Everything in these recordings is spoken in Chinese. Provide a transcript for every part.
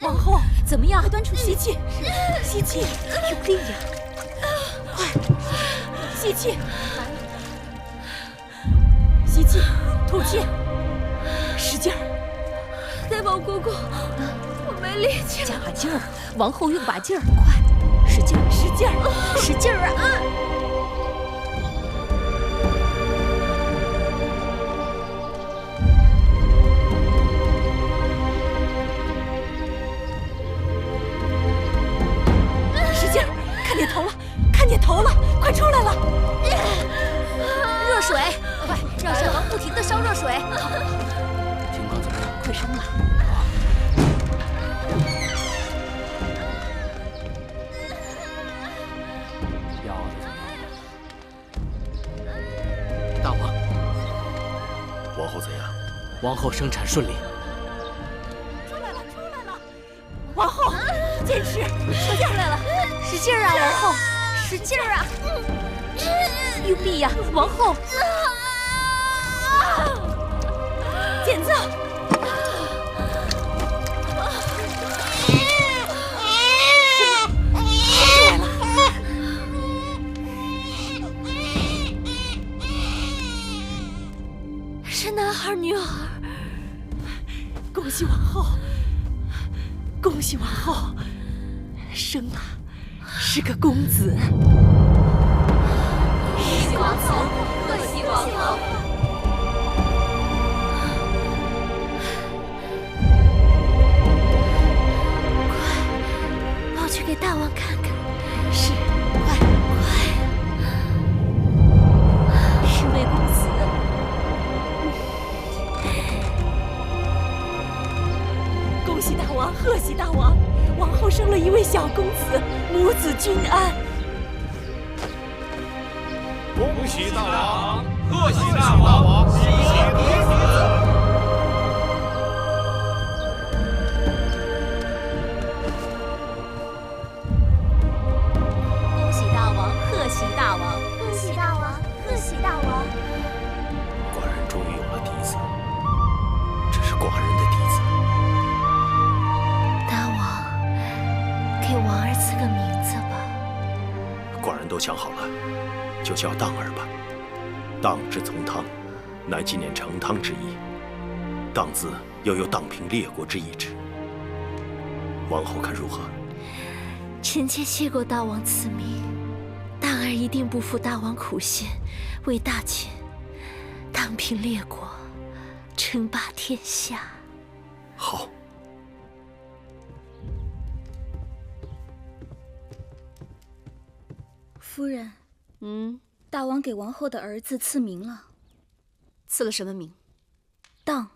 王后，怎么样？快端出吸气，吸气，用力呀！快，吸气，吸气，吐气，使劲儿！大王公公，我没力气了。加把劲儿，王后用把劲儿，快，使劲儿，使劲儿，使劲儿啊！使劲儿！看见头了，看见头了，快出来了！热水，快，让善王不停地烧热水。情况怎么样？快生了。药的怎么样？大王，王后怎样？王后生产顺利。出来了，出来了！王后，坚持，使劲来了，使劲啊，王后，使劲啊！用力呀，王后！剪子，是男孩女孩？恭喜王后，恭喜王后，生了是个公子。恭喜王后，贺喜王后！快，抱去给大王看看。是，快，是位公子。恭喜大王，贺喜大王！王后生了一位小公子，母子均安。恭喜大王，贺喜大王，喜喜别子。恭喜大王，贺喜大王！恭喜大王，贺喜大王！寡人终于有了嫡子，这是寡人的嫡子。大王，给王儿赐个名字吧。寡人都想好了，就叫当儿吧。当字从汤，乃纪念成汤之意。当字又有荡平列国之意志。王后看如何？臣妾谢过大王赐名，当儿一定不负大王苦心，为大秦荡平列国，称霸天下。好。夫人，大王给王后的儿子赐名了。赐了什么名？当。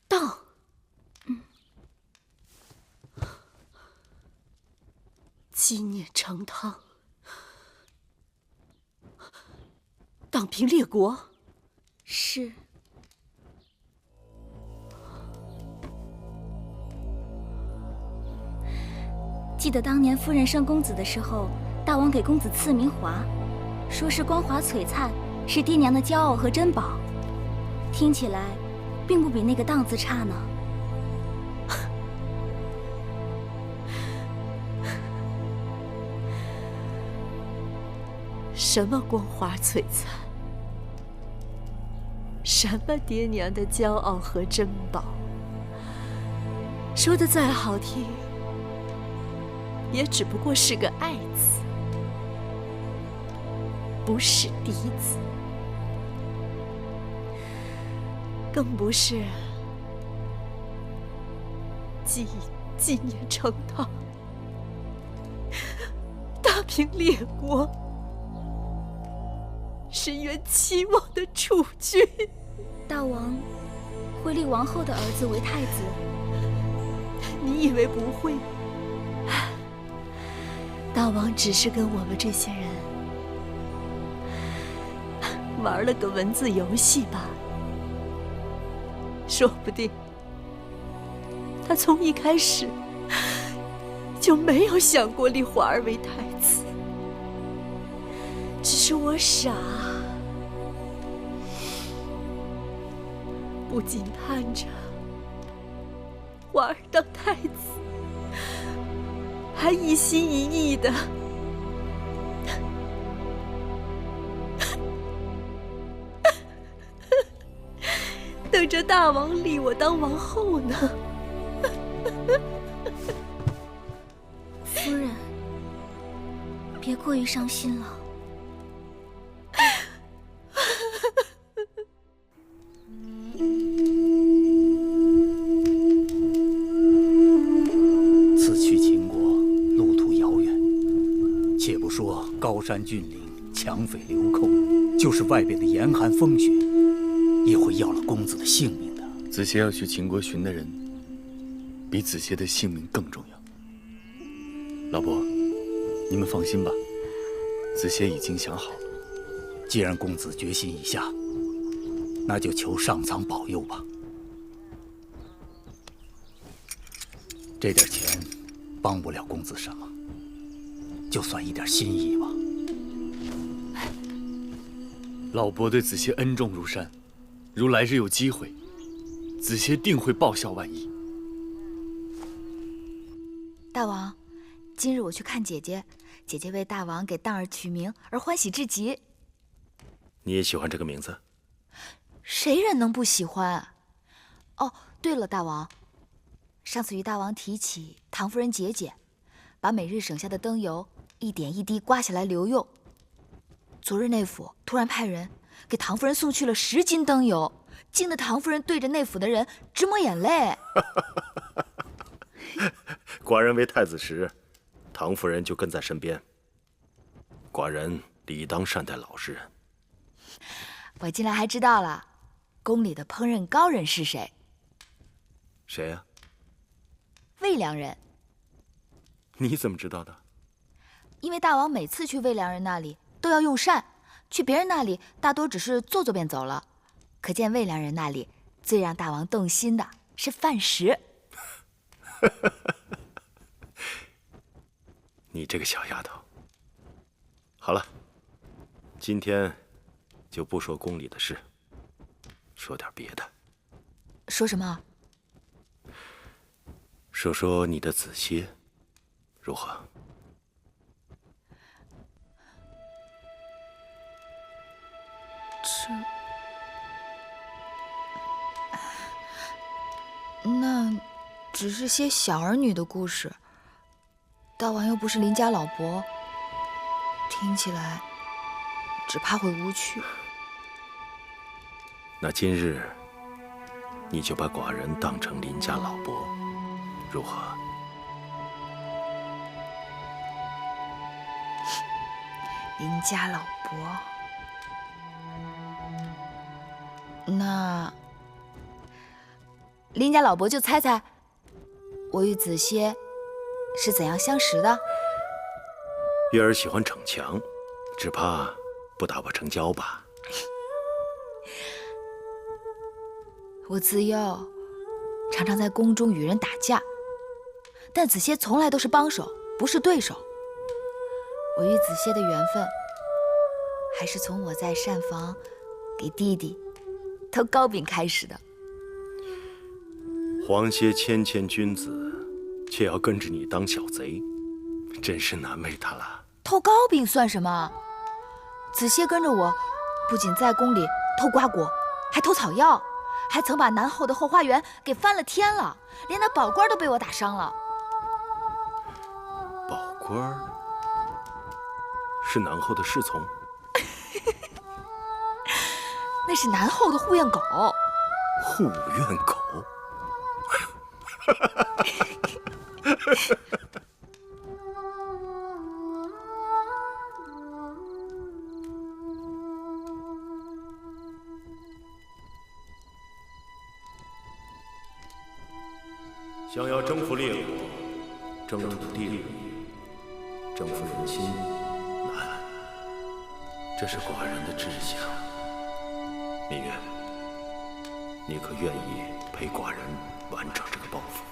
当。纪念成汤，荡平列国。是。记得当年夫人生公子的时候，大王给公子赐名华，说是光华璀璨，是爹娘的骄傲和珍宝。听起来，并不比那个当字差呢。什么光华璀璨？什么爹娘的骄傲和珍宝？说的再好听，也只不过是个爱字，不是嫡子，更不是纪念成汤，大平列国。深渊期望的储君，大王会立王后的儿子为太子？你以为不会吗？大王只是跟我们这些人玩了个文字游戏罢了。说不定他从一开始就没有想过立华儿为太子，只是我傻。不仅盼着华儿当太子，还一心一意的等着大王立我当王后呢。夫人，别过于伤心了。此去秦国，路途遥远。且不说高山峻岭、强匪流寇，就是外边的严寒风雪，也会要了公子的性命的。子歇要去秦国寻的人，比子歇的性命更重要。老伯，你们放心吧，子歇已经想好了。既然公子决心已下，那就求上苍保佑吧。这点钱帮不了公子什么，就算一点心意吧。老伯对子歇恩重如山，如来日有机会，子歇定会报效万一。大王，今日我去看姐姐，姐姐为大王给当儿取名而欢喜至极。你也喜欢这个名字？谁人能不喜欢？哦，对了，大王，上次与大王提起唐夫人节俭，把每日省下的灯油一点一滴刮下来留用。昨日内府突然派人给唐夫人送去了10斤灯油，惊得唐夫人对着内府的人直抹眼泪。寡人为太子时，唐夫人就跟在身边。寡人理当善待老实人。我近来还知道了，宫里的烹饪高人是谁？谁呀？魏良人。你怎么知道的？因为大王每次去魏良人那里都要用膳，去别人那里大多只是坐坐便走了。可见魏良人那里最让大王动心的是饭食。你这个小丫头。好了，今天就不说宫里的事，说点别的。说什么？说说你的子歇，如何？那只是些小儿女的故事，大王又不是邻家老伯，听起来只怕会无趣。那今日你就把寡人当成邻家老伯，如何？邻家老伯，那邻家老伯就猜猜，我与子歇是怎样相识的？月儿喜欢逞强，只怕不打我成交吧。我自幼常常在宫中与人打架，但子歇从来都是帮手，不是对手。我与子歇的缘分，还是从我在膳房给弟弟偷糕饼开始的。皇歇谦谦君子，却要跟着你当小贼，真是难为他了。偷糕饼算什么？子歇跟着我，不仅在宫里偷瓜果，还偷草药，还曾把南后的后花园给翻了天了，连那宝官都被我打伤了。宝官是南后的侍从？那是南后的护院狗。护院狗？想要征服列国，征土地利，征服人心难，这是寡人的志向。芈月，你可愿意陪寡人完成这个抱负？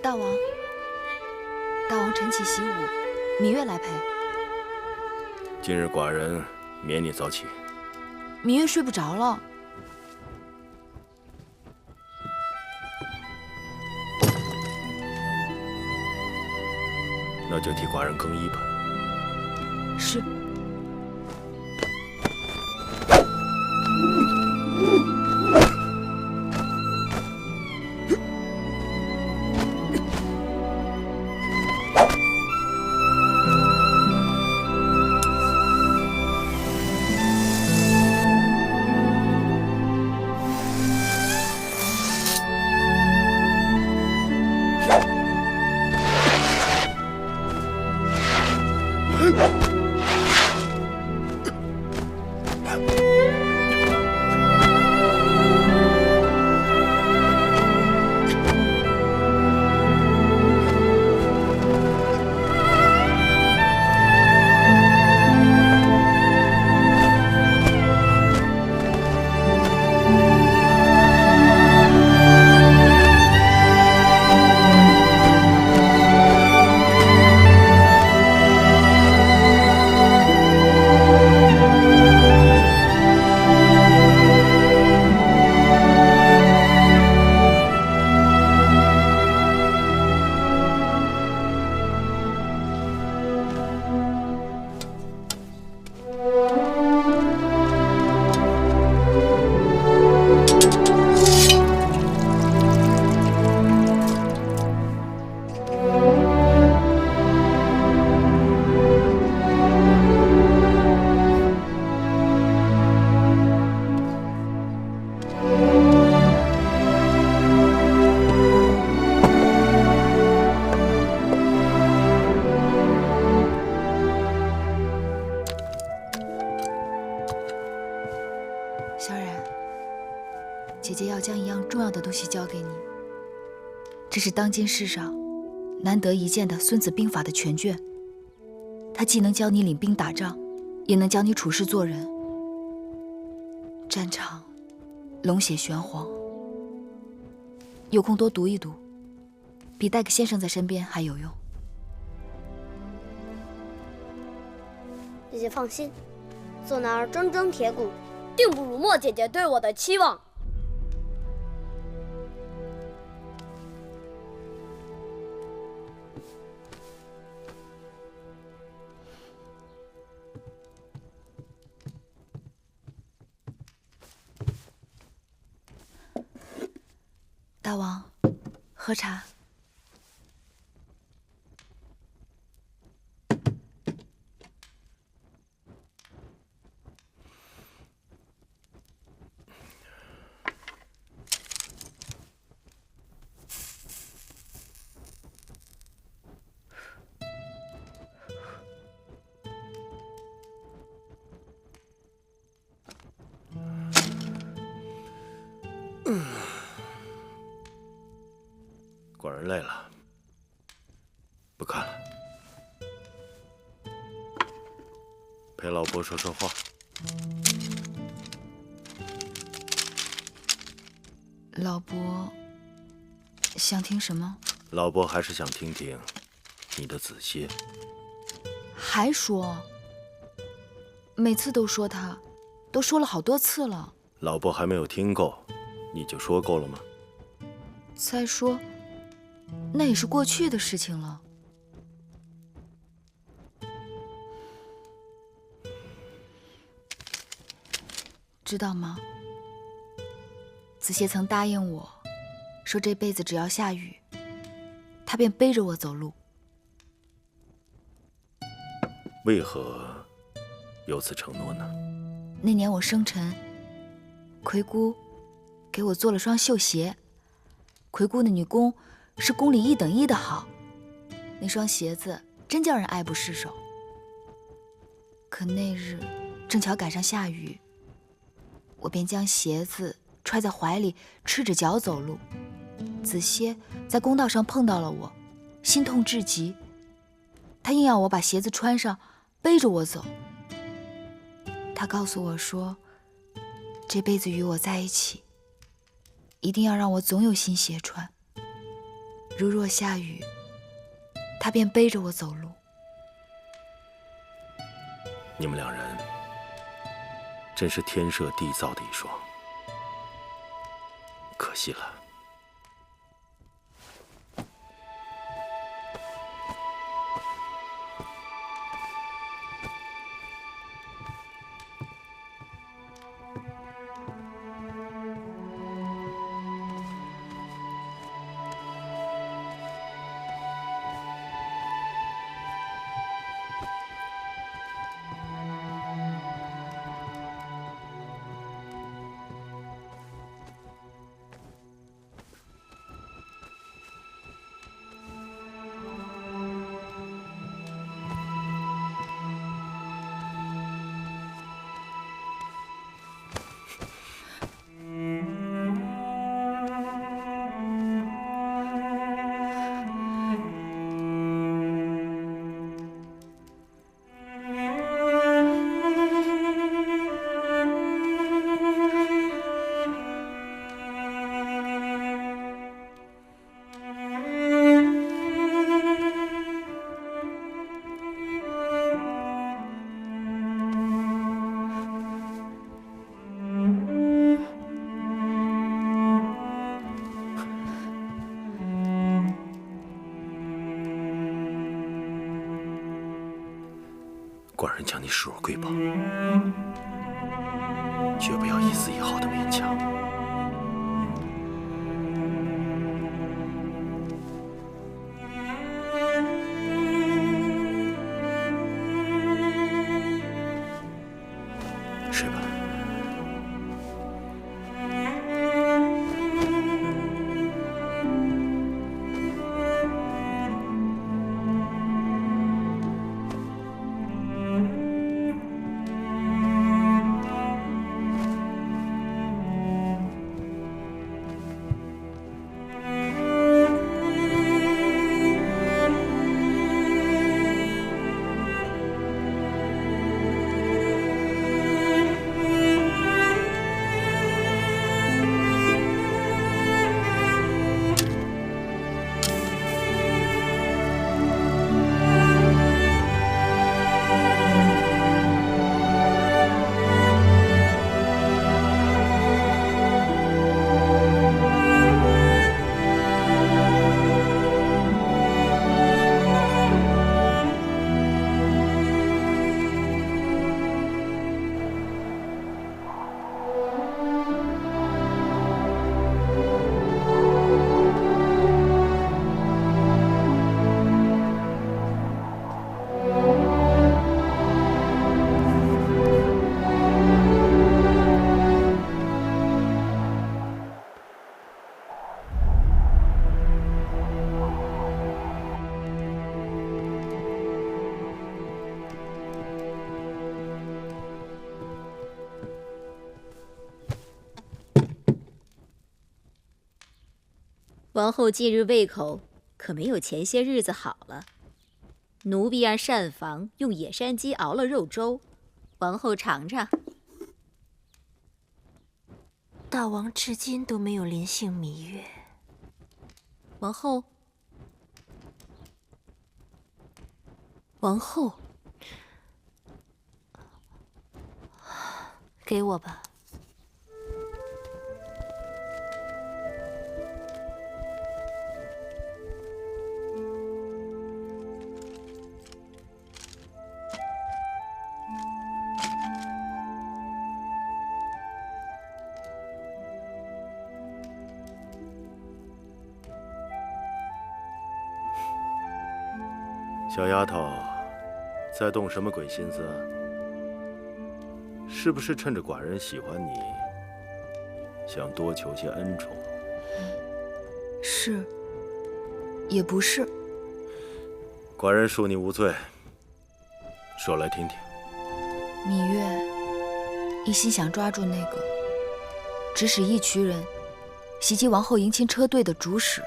大王，大王晨起习武，芈月来陪。今日寡人免你早起。芈月睡不着了。那就替寡人更衣吧。是。小冉，姐姐要将一样重要的东西交给你，这是当今世上难得一见的《孙子兵法》的全卷。它既能教你领兵打仗，也能教你处事做人。战场龙血玄黄，有空多读一读，比带个先生在身边还有用。姐姐放心，做男儿铮铮铁骨，定不辱没姐姐对我的期望。大王，喝茶。寡人累了，不看了，陪老伯说说话。老伯想听什么？老伯还是想听听你的子歇。还说？每次都说他，都说了好多次了。老伯还没有听够，你就说够了吗？再说，那也是过去的事情了。知道吗？子歇曾答应我，说这辈子只要下雨，他便背着我走路。为何有此承诺呢？那年我生辰，魁姑给我做了双绣鞋。魁姑的女工是宫里1等1的好，那双鞋子真叫人爱不释手。可那日正巧赶上下雨，我便将鞋子揣在怀里，赤着脚走路。子歇在公道上碰到了我，心痛至极，他硬要我把鞋子穿上，背着我走。他告诉我说，这辈子与我在一起，一定要让我总有新鞋穿。如若下雨，他便背着我走路。你们两人真是天设地造的一双，可惜了。寡人将你视若瑰宝，绝不要一丝一毫的勉强。睡吧。王后近日胃口可没有前些日子好了。奴婢让膳房用野山鸡熬了肉粥，王后尝尝。大王至今都没有临幸芈月。王后，王后，给我吧。小丫头，在动什么鬼心思？是不是趁着寡人喜欢你，想多求些恩宠？是，也不是。寡人恕你无罪，说来听听。芈月一心想抓住那个指使一群人袭击王后迎亲车队的主使，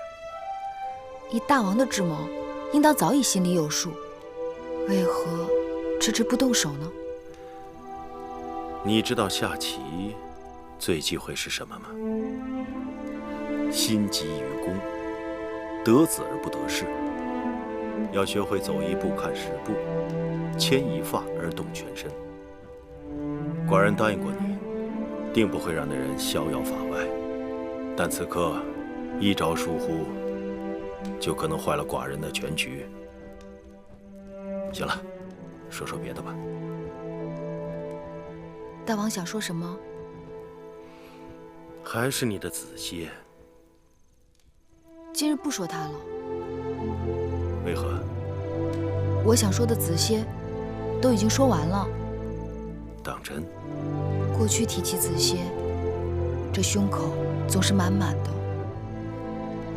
以大王的智谋，应当早已心里有数，为何迟迟不动手呢？你知道下棋最忌讳是什么吗？心急于攻。得子而不得势，要学会走一步看10步，牵一发而动全身。寡人答应过你，定不会让那人逍遥法外。但此刻一朝疏忽，就可能坏了寡人的全局。行了，说说别的吧。大王想说什么？还是你的子歇。今日不说他了。为何？我想说的子歇，都已经说完了。当真？过去提起子歇，这胸口总是满满的。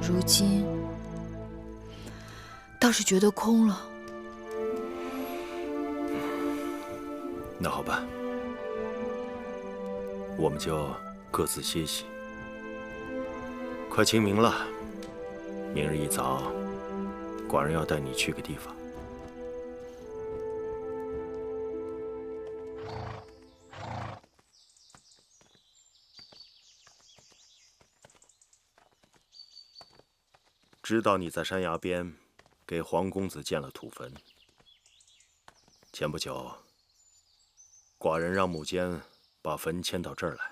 如今倒是觉得空了。那好吧，我们就各自歇息。快清明了，明日一早，寡人要带你去个地方。知道你在山崖边给黄公子建了土坟。前不久，寡人让母监把坟迁到这儿来，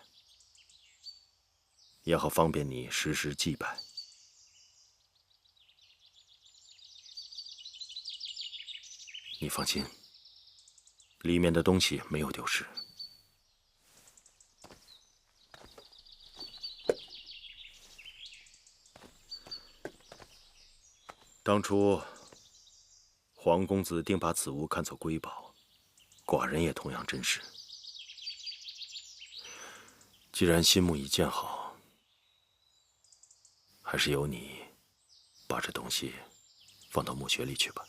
也好方便你时时祭拜。你放心，里面的东西没有丢失。当初，黄公子定把此物看作瑰宝，寡人也同样珍视。既然心目已建好，还是由你把这东西放到墓穴里去吧。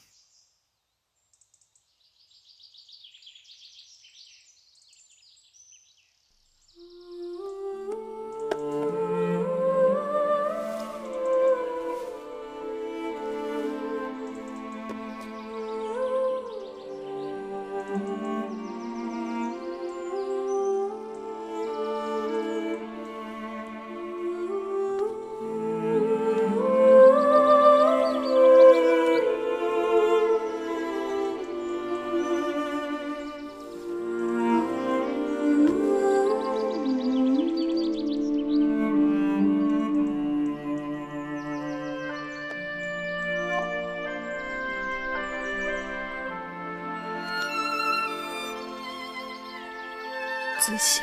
子歇，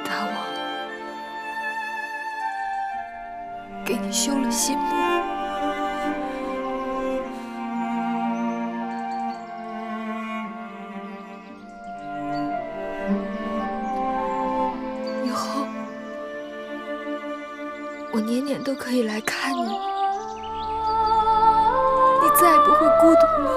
大王给你修了新墓，以后我年年都可以来看你，你再也不会孤独了。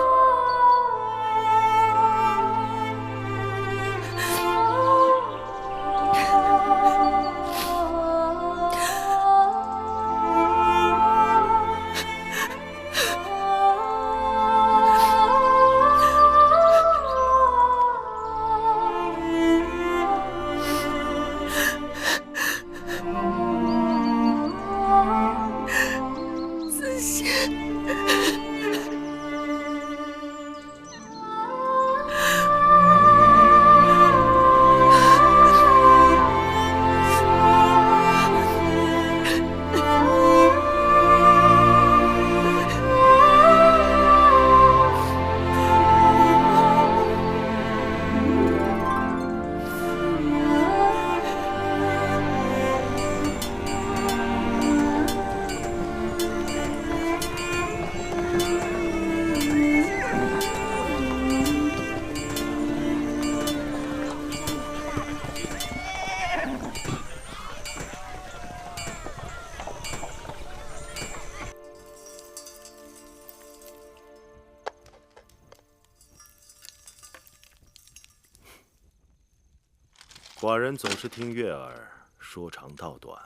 寡人总是听月儿说长道短，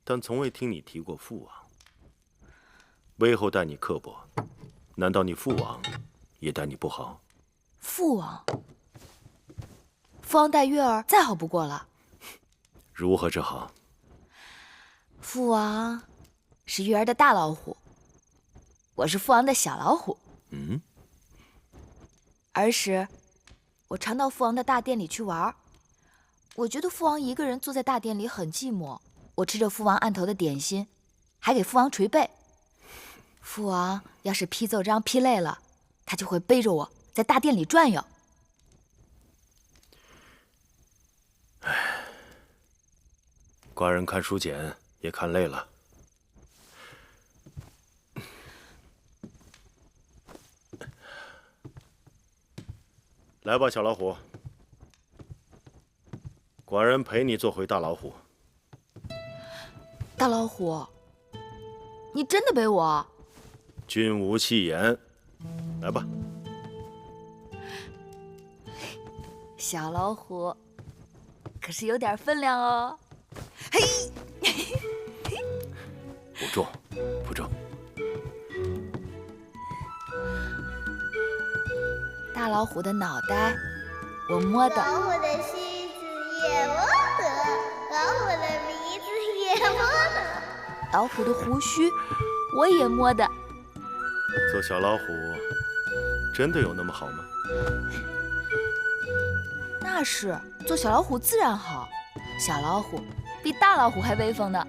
但从未听你提过父王。魏后待你刻薄，难道你父王也待你不好？父王，父王待月儿再好不过了。如何是好？父王是玉儿的大老虎，我是父王的小老虎。嗯。儿时，我常到父王的大殿里去玩，我觉得父王一个人坐在大殿里很寂寞。我吃着父王案头的点心，还给父王捶背。父王要是批奏章批累了，他就会背着我在大殿里转悠。寡人看书简也看累了。来吧，小老虎，寡人陪你做回大老虎。大老虎，你真的背我？君无戏言，来吧。小老虎，可是有点分量哦。嘿，不重，不重。大老虎的脑袋，我摸的。老虎的须子也摸得，老虎的鼻子也摸得，老虎的胡须，我也摸的。做小老虎，真的有那么好吗？那是，做小老虎自然好。小老虎比大老虎还威风呢。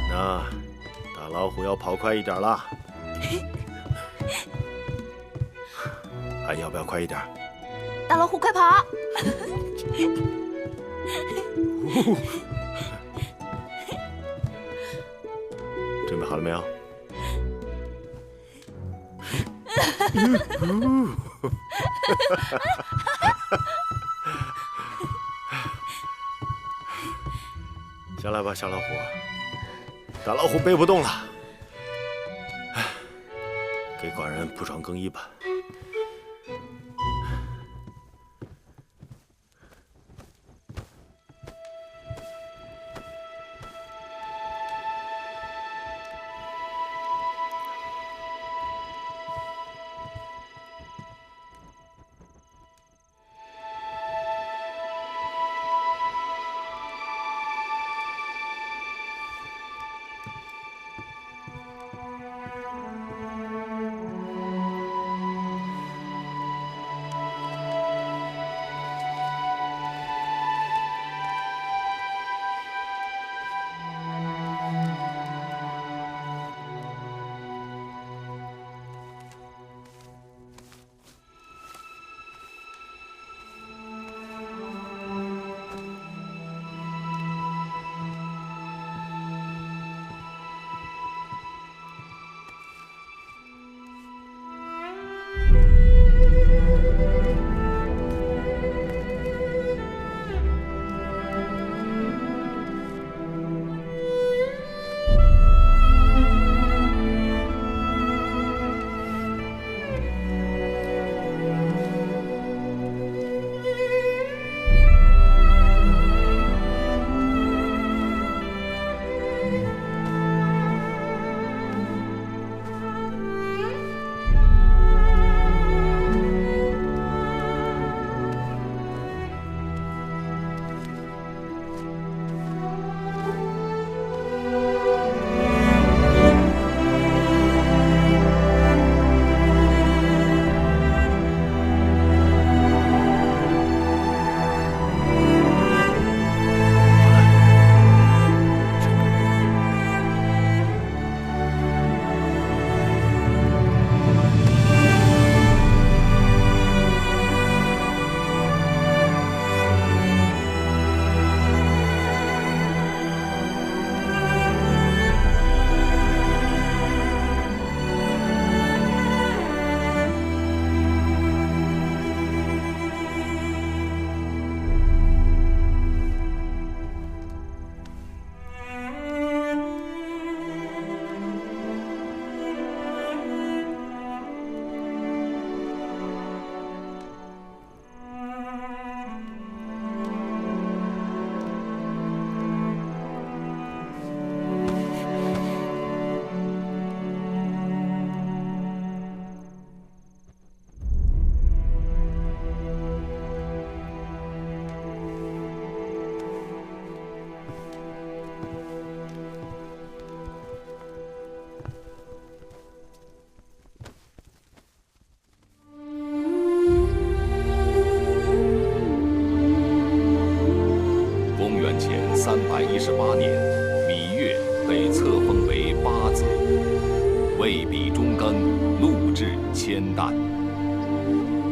那大老虎要跑快一点啦。还要不要快一点？大老虎快跑！准备好了没有？下来吧，小老虎。大老虎背不动了，给寡人铺床更衣吧。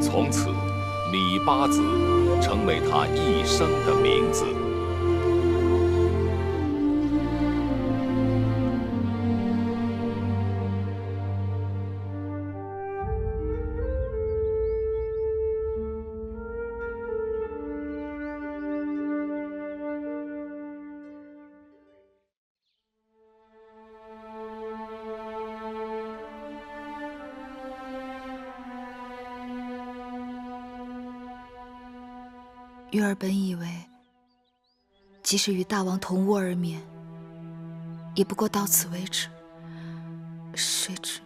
从此，芈八子成为他一生的名字。月儿本以为，即使与大王同屋而眠，也不过到此为止。谁知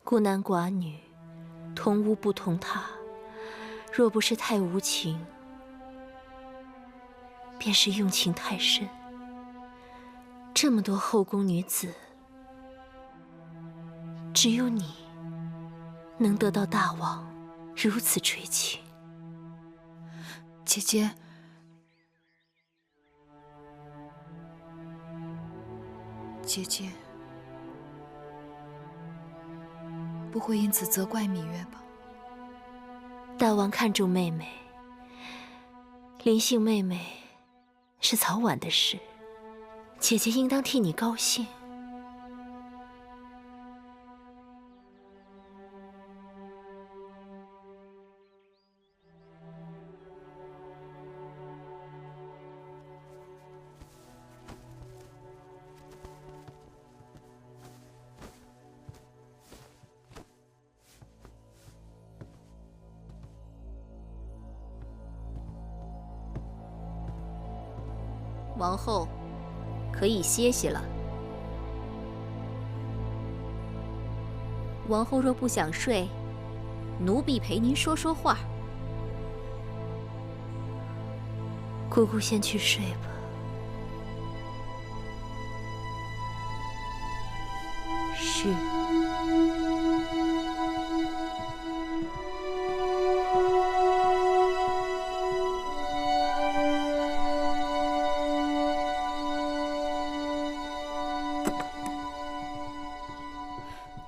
孤男寡女，同屋不同榻，若不是太无情，便是用情太深。这么多后宫女子，只有你能得到大王如此垂青。姐姐，姐姐不会因此责怪芈月吧？大王看重妹妹，临幸妹妹是早晚的事，姐姐应当替你高兴。王后可以歇息了。王后若不想睡，奴婢陪您说说话。姑姑先去睡吧。是。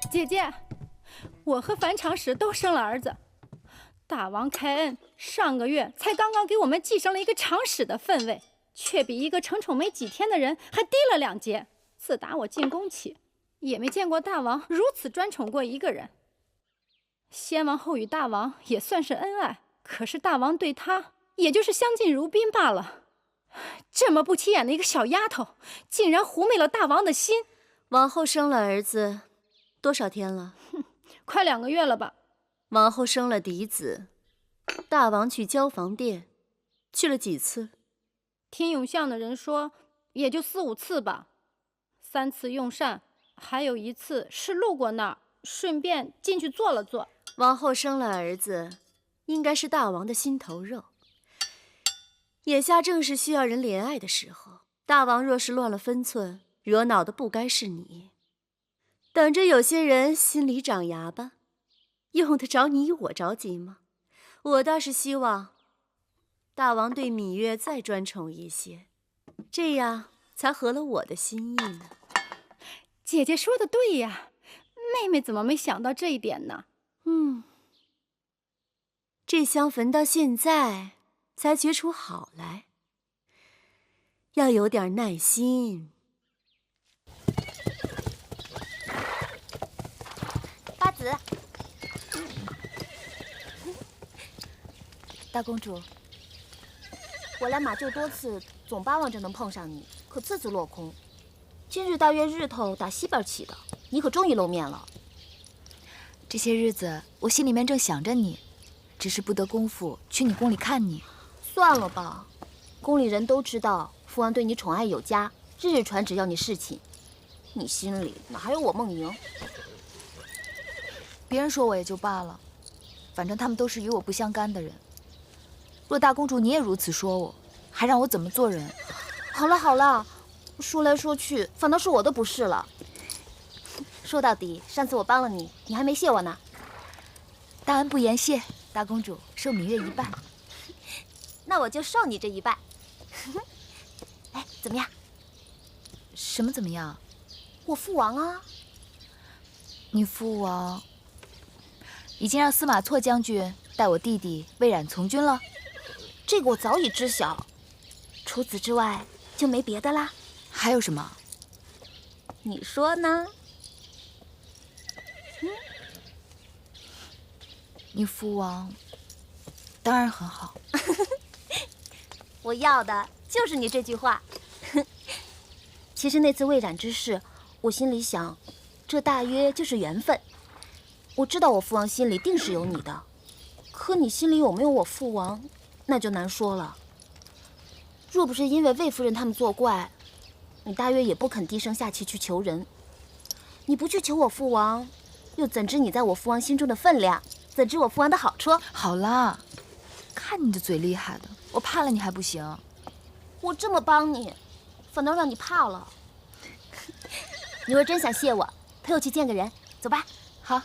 姐姐，我和樊长史都生了儿子，大王开恩，上个月才刚刚给我们继承了一个长史的分位，却比一个承宠没几天的人还低了2阶。自打我进宫起，也没见过大王如此专宠过一个人。先王后与大王也算是恩爱，可是大王对他也就是相敬如宾罢了。这么不起眼的一个小丫头，竟然狐媚了大王的心。王后生了儿子多少天了？快2个月了吧。王后生了嫡子，大王去交房殿，去了几次？听永巷的人说，也就4、5次吧。3次用膳，还有1次是路过那儿，顺便进去坐了坐。王后生了儿子，应该是大王的心头肉。眼下正是需要人怜爱的时候，大王若是乱了分寸，惹恼的不该是你。等着有些人心里长牙吧，用得着你我着急吗？我倒是希望大王对芈月再专宠一些，这样才合了我的心意呢。姐姐说的对呀，妹妹怎么没想到这一点呢？这香焚到现在才觉出好来，要有点耐心。八子，大公主，我来马厩多次，总巴望着能碰上你，可次次落空。今日大约日头打西边起的，你可终于露面了。这些日子我心里面正想着你，只是不得功夫去你宫里看你。算了吧，宫里人都知道父王对你宠爱有加，日日传旨要你侍寝，你心里哪还有我梦莹？别人说我也就罢了，反正他们都是与我不相干的人。若大公主你也如此说我，还让我怎么做人？好了好了，说来说去，反倒是我的不是了。说到底，上次我帮了你，你还没谢我呢。大恩不言谢，大公主受芈月一拜。那我就受你这一拜。哎，怎么样？什么怎么样？我父王啊。你父王已经让司马错将军带我弟弟魏冉从军了。这个我早已知晓。除此之外，就没别的啦。还有什么？你说呢？你父王当然很好。我要的就是你这句话。其实那次魏冉之事，我心里想，这大约就是缘分。我知道我父王心里定是有你的，可你心里有没有我父王，那就难说了。若不是因为魏夫人他们作怪，你大约也不肯低声下气去求人。你不去求我父王，又怎知你在我父王心中的分量？怎知我父王的好处？好啦，看你这嘴厉害的，我怕了你还不行。我这么帮你，反倒让你怕了。你若真想谢我，陪我去见个人，走吧。好。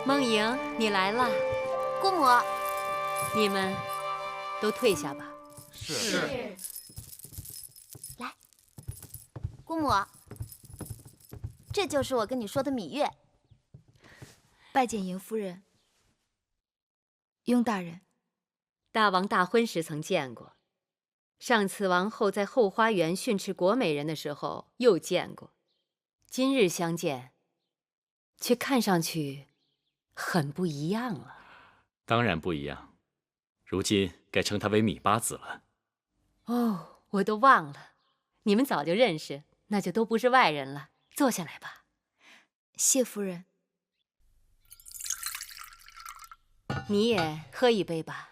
梦莹，你来了。姑母，你们都退下吧。是。来，姑母，这就是我跟你说的芈月。拜见迎夫人。雍大人，大王大婚时曾见过，上次王后在后花园训斥国美人的时候又见过，今日相见，却看上去很不一样了。当然不一样，如今该称他为芈八子了。哦，我都忘了，你们早就认识，那就都不是外人了。坐下来吧。谢夫人。你也喝一杯吧。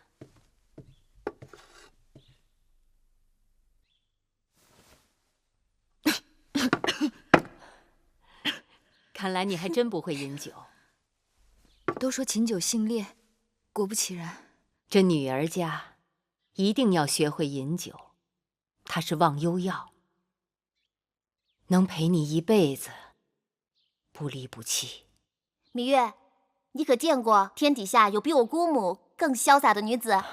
看来你还真不会饮酒。都说琴酒性烈，果不其然。这女儿家一定要学会饮酒，它是忘忧药，能陪你一辈子，不离不弃。芈月，你可见过天底下有比我姑母更潇洒的女子？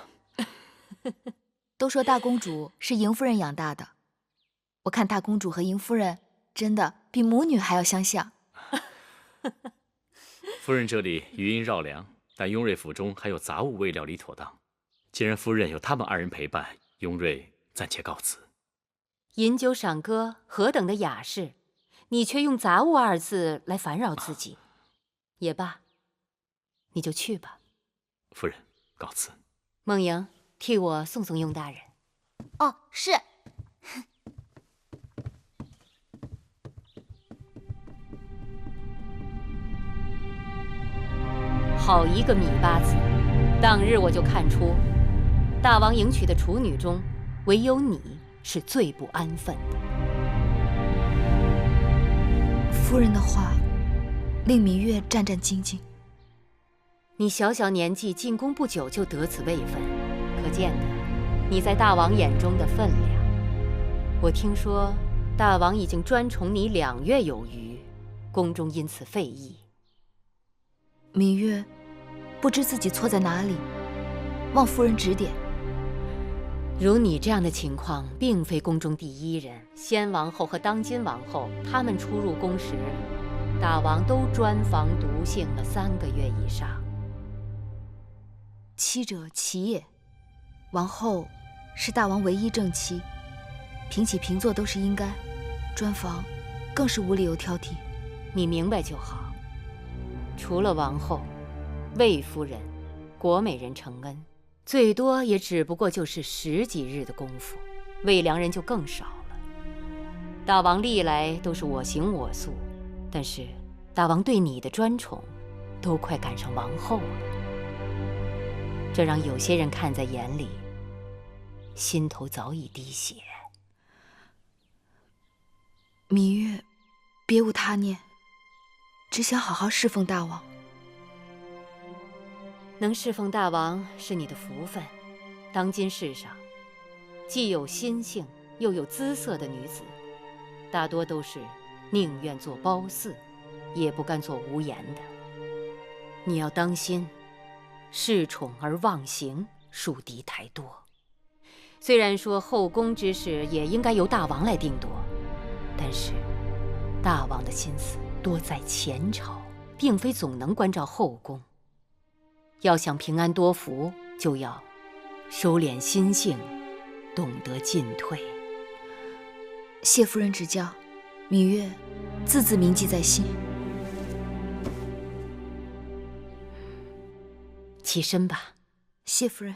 都说大公主是迎夫人养大的，我看大公主和迎夫人真的比母女还要相像。夫人这里余音绕梁，但雍瑞府中还有杂物未料理妥当。既然夫人有他们二人陪伴，雍瑞暂且告辞。饮酒赏歌何等的雅事，你却用杂物二字来烦扰自己。也罢，你就去吧。夫人，告辞。梦莹，替我送送雍大人。哦，是。好一个芈八子！当日我就看出，大王迎娶的处女中，唯有你是最不安分的。夫人的话令芈月战战兢兢。你小小年纪进宫不久就得此位分，可见得你在大王眼中的分量。我听说大王已经专宠你2月有余，宫中因此废议。芈月不知自己错在哪里，望夫人指点。如你这样的情况，并非宫中第一人。先王后和当今王后，他们出入宫时，大王都专防独行了3个月以上。妻者妻也，王后是大王唯一正妻，平起平坐都是应该，专防更是无理由挑剔。你明白就好。除了王后、魏夫人、国美人承恩，最多也只不过就是10几日的功夫，魏良人就更少了。大王历来都是我行我素，但是大王对你的专宠，都快赶上王后了。这让有些人看在眼里，心头早已滴血。芈月，别无他念，只想好好侍奉大王。能侍奉大王是你的福分。当今世上，既有心性又有姿色的女子，大多都是宁愿做褒姒，也不甘做无颜的。你要当心，恃宠而忘形，树敌太多。虽然说后宫之事也应该由大王来定夺，但是大王的心思多在前朝，并非总能关照后宫。要想平安多福，就要收敛心性，懂得进退。谢夫人指教，芈月字字铭记在心。起身吧。谢夫人。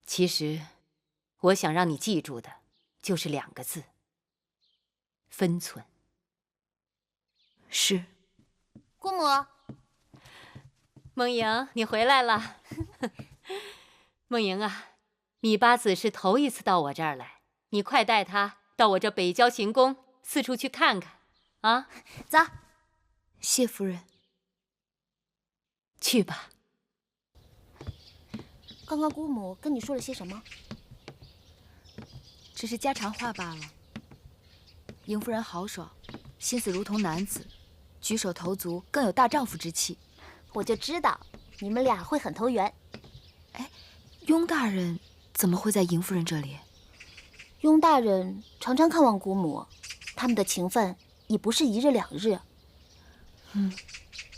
其实，我想让你记住的，就是2个字：分寸。是。姑母。梦莹，你回来了。梦莹啊，芈八子是头一次到我这儿来，你快带她到我这北郊行宫四处去看看，啊！走。谢夫人。去吧。刚刚姑母跟你说了些什么？只是家常话罢了。邢夫人豪爽，心思如同男子，举手投足更有大丈夫之气。我就知道你们俩会很投缘。哎，雍大人怎么会在邢夫人这里？雍大人常常看望姑母，他们的情分已不是1日2日。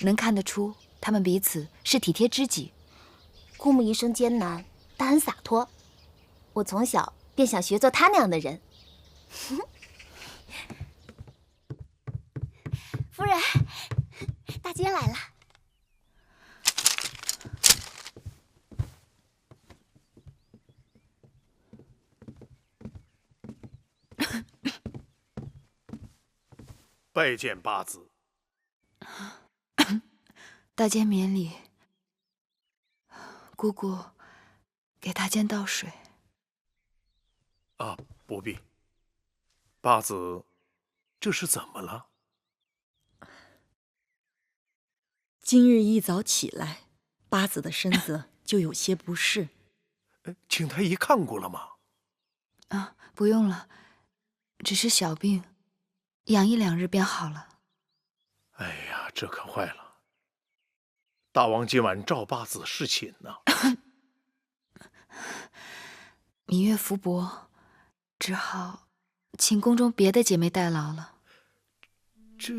能看得出他们彼此是体贴知己。姑母一生艰难，但很洒脱。我从小便想学做她那样的人。夫人，大姐来了。拜见八子。大监免礼。姑姑，给大监倒水。啊，不必。八子，这是怎么了？今日一早起来，八子的身子就有些不适。请太医看过了吗？啊，不用了，只是小病，养1、2日便好了。哎呀，这可坏了！大王今晚召八子侍寝呢。芈月福薄，只好请宫中别的姐妹代劳了。这……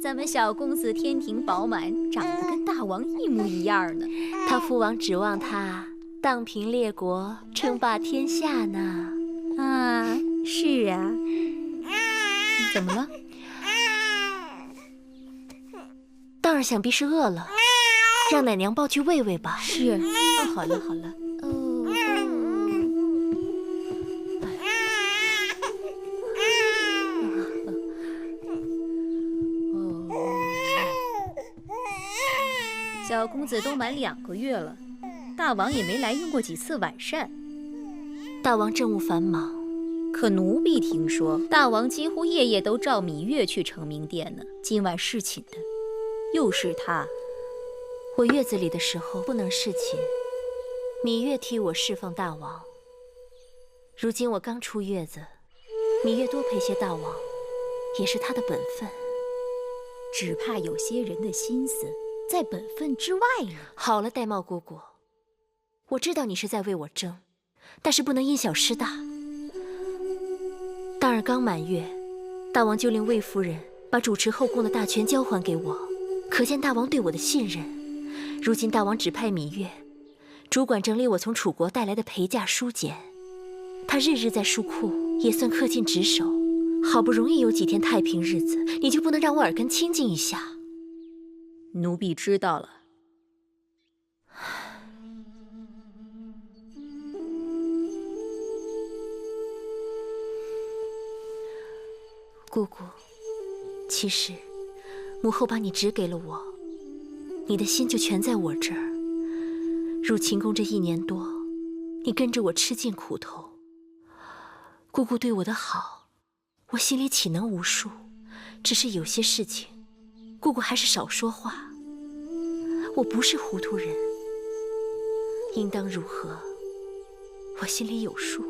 咱们小公子天庭饱满，长得跟大王一模一样呢。他父王指望他荡平列国，称霸天下呢。啊，是啊。怎么了？荡儿想必是饿了，让奶娘抱去喂喂吧。是。好了好了。小公子都满2个月了，大王也没来用过几次晚膳。大王政务繁忙，可奴婢听说大王几乎夜夜都召芈月去承明殿呢。今晚侍寝的又是他。我月子里的时候不能侍寝，芈月替我侍奉大王。如今我刚出月子，芈月多陪些大王，也是她的本分。只怕有些人的心思在本分之外呢。好了，玳瑁姑姑，我知道你是在为我争，但是不能因小失大。荡儿刚满月，大王就令魏夫人把主持后宫的大权交还给我，可见大王对我的信任。如今大王指派芈月主管整理我从楚国带来的陪嫁书简，她日日在书库，也算恪尽职守。好不容易有几天太平日子，你就不能让我耳根清净一下？奴婢知道了。姑姑，其实母后把你指给了我，你的心就全在我这儿。入秦宫这1年多，你跟着我吃尽苦头。姑姑对我的好，我心里岂能无数？只是有些事情，姑姑还是少说话。我不是糊涂人，应当如何，我心里有数。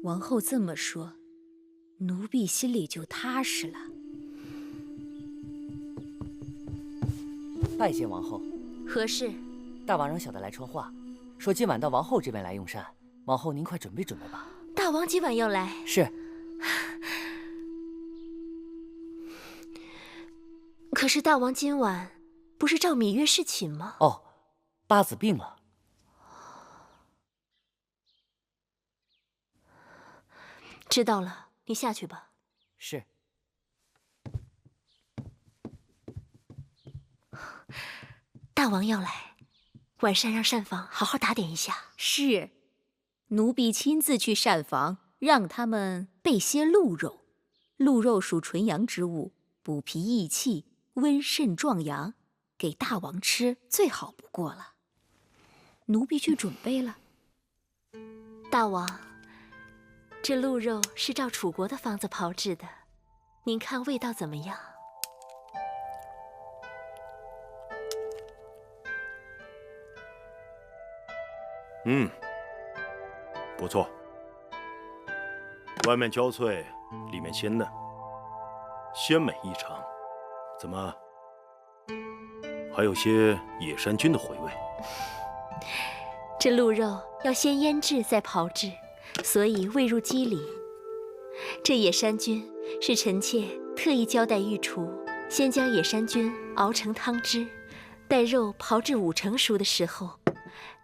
王后这么说，奴婢心里就踏实了。拜见王后。何事？大王让小的来传话，说今晚到王后这边来用膳。王后您快准备准备吧。大王今晚要来？是。可是大王今晚不是召芈月侍寝吗？哦，八子病了。知道了，你下去吧。是。大王要来，晚膳让膳房好好打点一下。是，奴婢亲自去膳房，让他们备些鹿肉。鹿肉属纯阳之物，补脾益气，温肾壮阳，给大王吃最好不过了。奴婢去准备了。大王，这鹿肉是照楚国的方子炮制的，您看味道怎么样？不错，外面焦脆，里面鲜嫩，鲜美异常。怎么还有些野山菌的回味？这鹿肉要先腌制再炮制，所以味入肌里。这野山菌是臣妾特意交代御厨，先将野山菌熬成汤汁，待肉炮制5成熟的时候，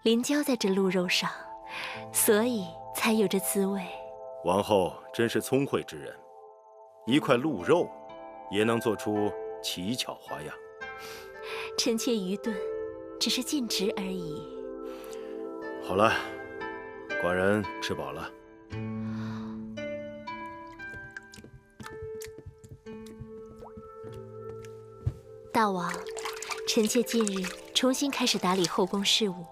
淋浇在这鹿肉上，所以才有这滋味。王后真是聪慧之人，一块鹿肉也能做出奇巧花样。臣妾愚钝，只是尽职而已。好了，寡人吃饱了。大王，臣妾近日重新开始打理后宫事务，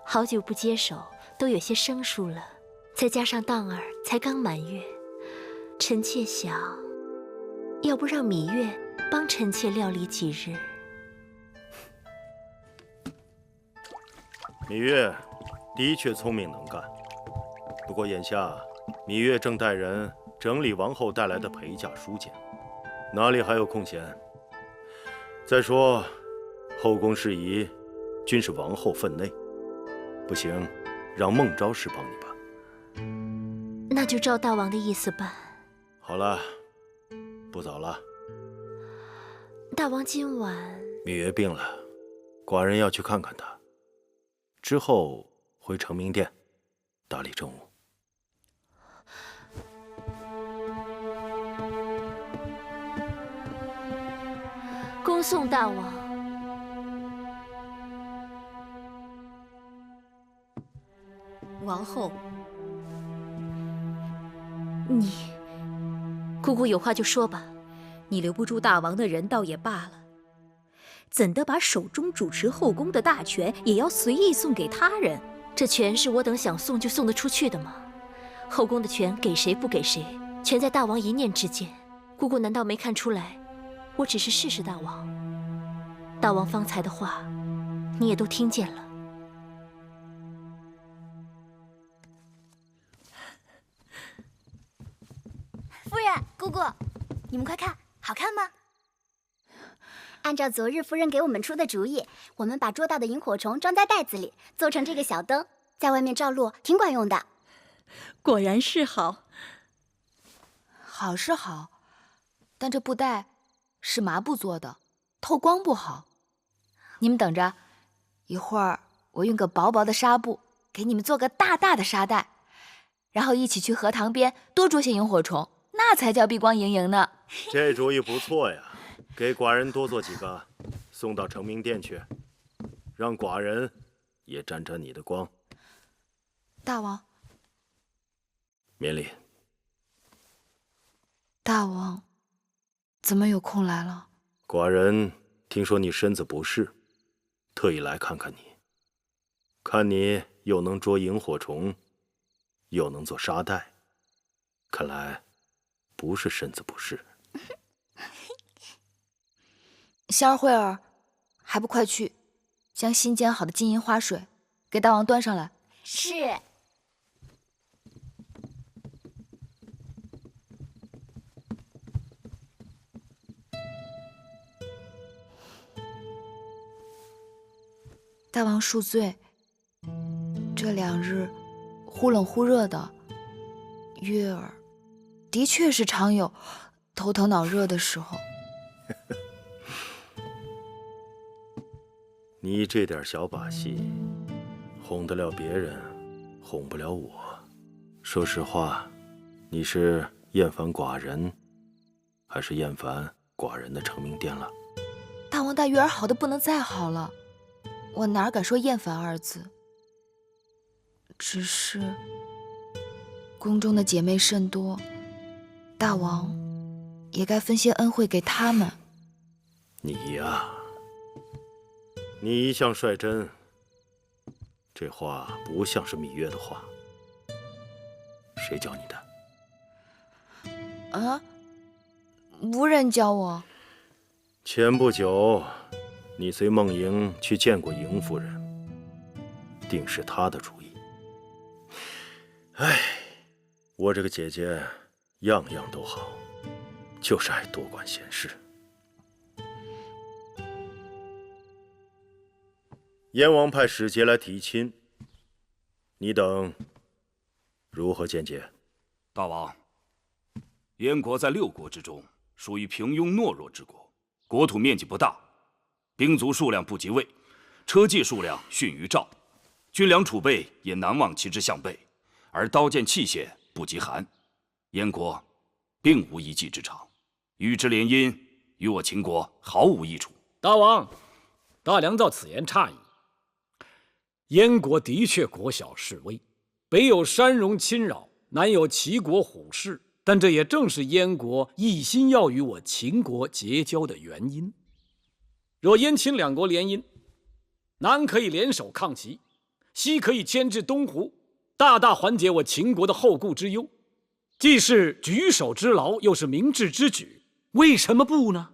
好久不接手，都有些生疏了。再加上当儿才刚满月，臣妾想，要不让芈月帮臣妾料理几日？芈月的确聪明能干，不过眼下芈月正带人整理王后带来的陪嫁书简，哪里还有空闲？再说，后宫事宜均是王后分内，不行，让孟昭氏帮你吧。那就照大王的意思办。好了，不早了。大王今晚……芈月病了，寡人要去看看她，之后回承明殿打理政务。恭送大王。王后，姑姑有话就说吧。你留不住大王的人倒也罢了，怎的把手中主持后宫的大权也要随意送给他人？这权是我等想送就送得出去的吗？后宫的权给谁不给谁，全在大王一念之间。姑姑难道没看出来？我只是试试大王。大王方才的话，你也都听见了。夫人、姑姑，你们快看，好看吗？按照昨日夫人给我们出的主意，我们把捉到的萤火虫装在袋子里，做成这个小灯，在外面照路，挺管用的。果然是好。好是好，但这布袋是麻布做的，透光不好。你们等着，一会儿我用个薄薄的纱布给你们做个大大的纱袋，然后一起去荷塘边多捉些萤火虫，那才叫碧光莹莹呢。这主意不错呀，给寡人多做几个，送到承明殿去，让寡人也沾沾你的光。大王，免礼。大王，怎么有空来了？寡人听说你身子不适，特意来看看你。看你又能捉萤火虫，又能做沙袋，看来不是身子不适。香儿、慧儿，还不快去，将新煎好的金银花水给大王端上来。是。大王恕罪，这2日忽冷忽热的，月儿的确是常有头疼脑热的时候。你这点小把戏，哄得了别人，哄不了我。说实话，你是厌烦寡人，还是厌烦寡人的成名店了？大王待月儿好的不能再好了，我哪敢说厌烦2字？只是宫中的姐妹甚多，大王也该分些恩惠给她们。你呀，你一向率真，这话不像是芈月的话。谁教你的？啊？无人教我。前不久，你随孟莹去见过莹夫人，定是她的主意。哎，我这个姐姐样样都好，就是爱多管闲事。燕王派使节来提亲，你等如何见解？大王，燕国在6国之中属于平庸懦弱之国，国土面积不大，兵卒数量不及魏，车骑数量逊于赵，军粮储备也难望其之项背，而刀剑器械不及韩。燕国并无一技之长，与之联姻，与我秦国毫无益处。大王，大良造此言差矣。燕国的确国小势微，北有山戎侵扰，南有齐国虎视，但这也正是燕国一心要与我秦国结交的原因。若燕秦2国联姻，南可以联手抗齐，西可以牵制东胡，大大缓解我秦国的后顾之忧，既是举手之劳，又是明智之举，为什么不呢？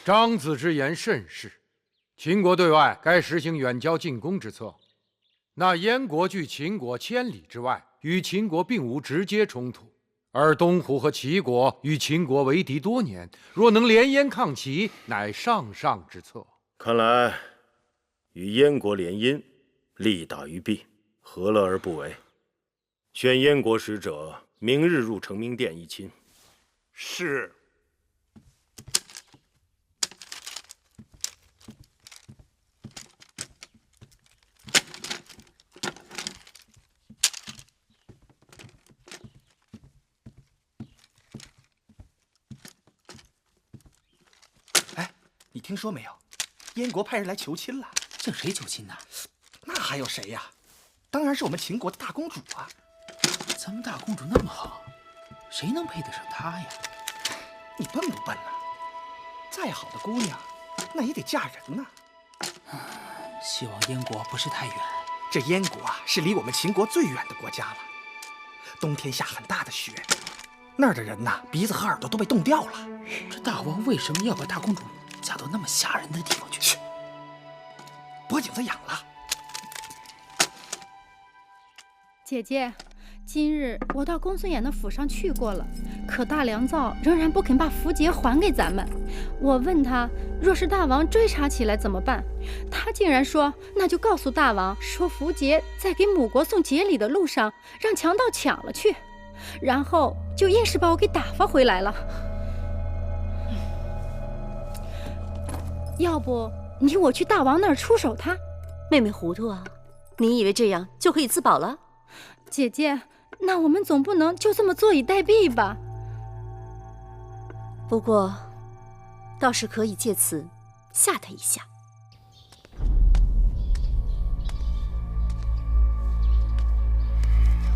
张子之言甚是，秦国对外该实行远交近攻之策。那燕国距秦国1000里之外，与秦国并无直接冲突，而东胡和齐国与秦国为敌多年，若能联燕抗齐，乃上上之策。看来与燕国联姻，利大于弊，何乐而不为？选燕国使者，明日入成明殿议亲。是。你听说没有？燕国派人来求亲了。向谁求亲呢？那还有谁呀？当然是我们秦国的大公主啊！咱们大公主那么好，谁能配得上她呀？你笨不笨呢？再好的姑娘，那也得嫁人呐。希望燕国不是太远。这燕国啊，是离我们秦国最远的国家了。冬天下很大的雪，那儿的人呐，鼻子和耳朵都被冻掉了。这大王为什么要把大公主嫁到那么吓人的地方去？脖颈子痒了。姐姐，今日我到公孙衍的府上去过了，可大良造仍然不肯把符节还给咱们。我问他，若是大王追查起来怎么办？他竟然说，那就告诉大王，说符节在给母国送节礼的路上让强盗抢了去，然后就硬是把我给打发回来了。要不你我去大王那儿出手他？妹妹糊涂啊，你以为这样就可以自保了？姐姐，那我们总不能就这么坐以待毙吧？不过，倒是可以借此吓他一下。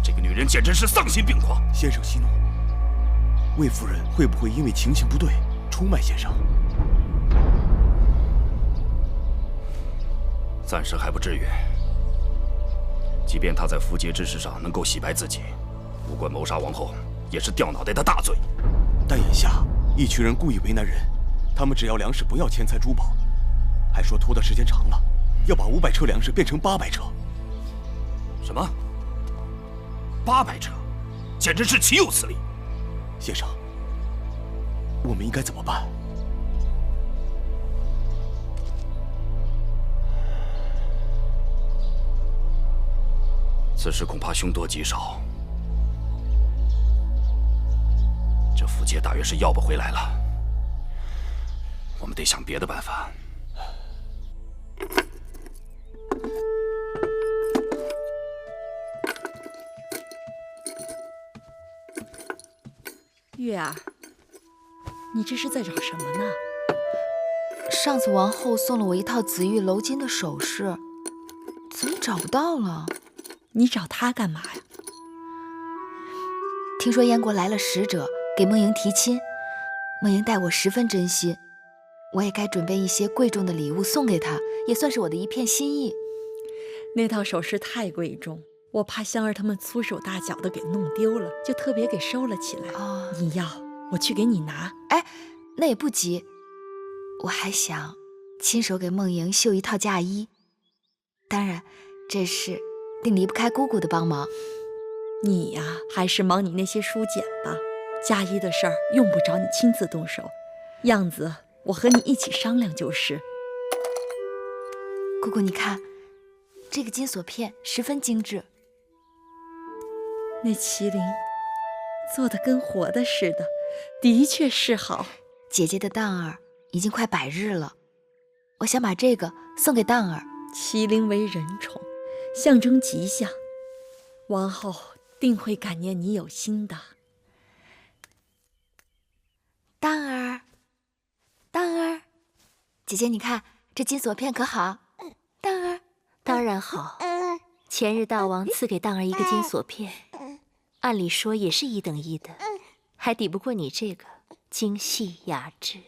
这个女人简直是丧心病狂！先生息怒，魏夫人会不会因为情形不对出卖先生？暂时还不至于。即便他在符节之事上能够洗白自己，无关谋杀王后，也是掉脑袋的大罪。但眼下一群人故意为难人，他们只要粮食，不要钱财珠宝，还说拖的时间长了，要把500车粮食变成800车。什么？800车，简直是岂有此理！先生，我们应该怎么办？此事恐怕凶多吉少。这符节大约是要不回来了，我们得想别的办法。月儿，你这是在找什么呢？上次王后送了我一套紫玉鎏金的首饰，怎么找不到了？你找她干嘛呀？听说燕国来了使者给梦莹提亲，梦莹待我十分真心，我也该准备一些贵重的礼物送给她，也算是我的一片心意。那套首饰太贵重，我怕香儿他们粗手大脚的给弄丢了，就特别给收了起来。你要，我去给你拿。哎，那也不急，我还想亲手给梦莹绣一套嫁衣，当然，这事定离不开姑姑的帮忙。你呀，还是忙你那些书简吧。嫁衣的事儿用不着你亲自动手，样子我和你一起商量就是。姑姑，你看，这个金锁片十分精致。那麒麟做的跟活的似的，的确是好。姐姐的当儿已经快100日了，我想把这个送给当儿。麒麟为人宠，象征吉祥，王后定会感念你有心的。当儿，当儿，姐姐你看这金锁片可好？当儿，当然好。前日大王赐给当儿一个金锁片，按理说也是1等1的，还抵不过你这个精细雅致。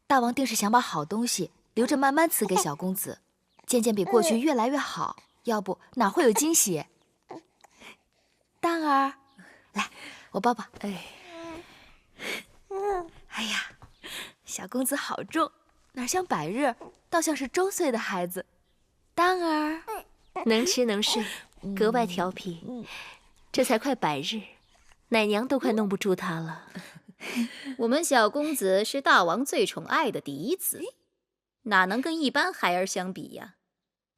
大王定是想把好东西留着慢慢赐给小公子，渐渐比过去越来越好，要不哪会有惊喜？当儿，来，我抱抱。哎呀，小公子好重，哪像100日，倒像是周岁的孩子。当儿，能吃能睡，格外调皮。这才快100日，奶娘都快弄不住他了。我们小公子是大王最宠爱的嫡子，哪能跟一般孩儿相比呀？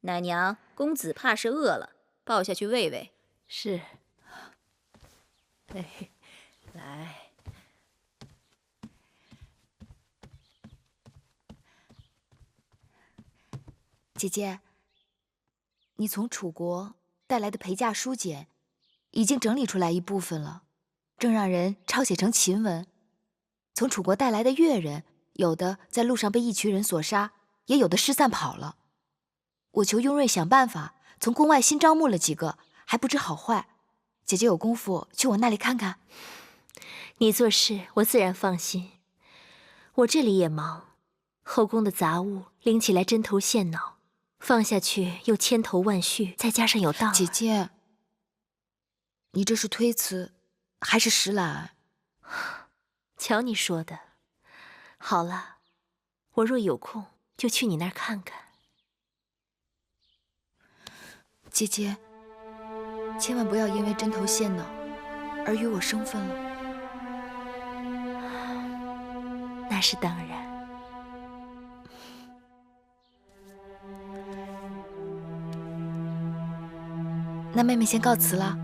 奶娘，公子怕是饿了，抱下去喂喂。是。来。姐姐，你从楚国带来的陪嫁书简已经整理出来一部分了，正让人抄写成秦文。从楚国带来的越人，有的在路上被一群人所杀，也有的失散跑了。我求雍瑞想办法，从宫外新招募了几个，还不知好坏。姐姐有功夫去我那里看看。你做事我自然放心，我这里也忙，后宫的杂物拎起来针头线脑，放下去又千头万绪，再加上有当儿。姐姐，你这是推辞还是实懒？瞧你说的。好了，我若有空就去你那儿看看。姐姐，千万不要因为针头线脑而与我生分了。那是当然。那妹妹先告辞了。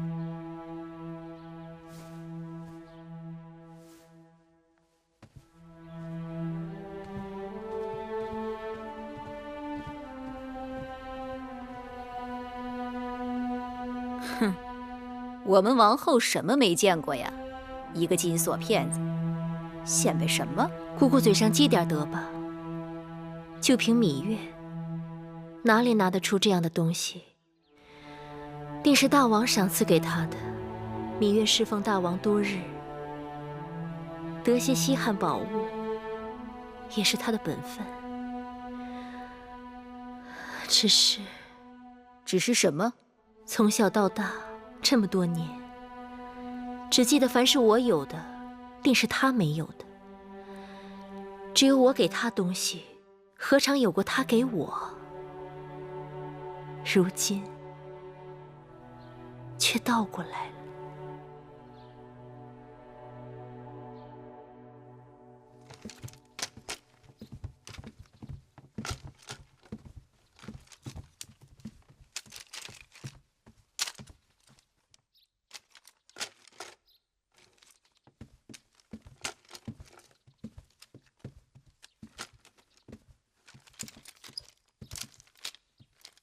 哼，我们王后什么没见过呀？一个金锁片子，显摆什么？姑姑嘴上积点德吧。就凭芈月，哪里拿得出这样的东西？定是大王赏赐给她的。芈月侍奉大王多日，得些稀罕宝物，也是她的本分。只只是什么？从小到大这么多年，只记得凡是我有的，定是他没有的。只有我给他东西，何尝有过他给我？如今却倒过来了。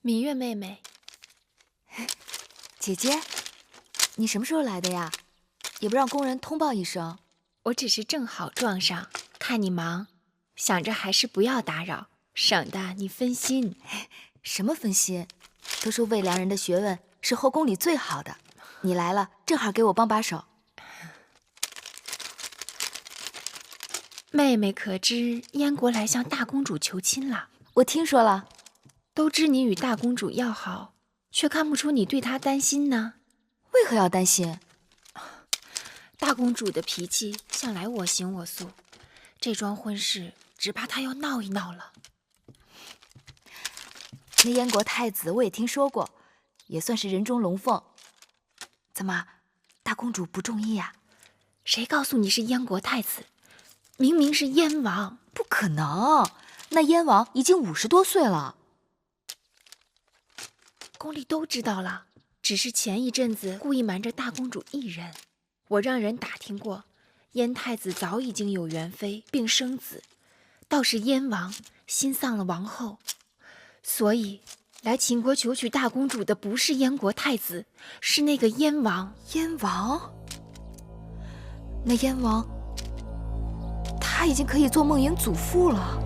芈月妹妹，姐姐，你什么时候来的呀？也不让工人通报一声。我只是正好撞上，看你忙，想着还是不要打扰，省得你分心。什么分心？都说魏良人的学问是后宫里最好的，你来了正好给我帮把手。妹妹可知燕国来向大公主求亲了？我听说了。都知你与大公主要好，却看不出你对她担心呢。为何要担心？大公主的脾气向来我行我素，这桩婚事只怕她要闹一闹了。那燕国太子我也听说过，也算是人中龙凤。怎么，大公主不中意呀？谁告诉你是燕国太子？明明是燕王。不可能，那燕王已经50多岁了。宫里都知道了，只是前一阵子故意瞒着大公主一人。我让人打听过，燕太子早已经有元妃并生子，倒是燕王心丧了王后，所以来秦国求娶大公主的不是燕国太子，是那个燕王。燕王？那燕王，他已经可以做梦莹祖父了。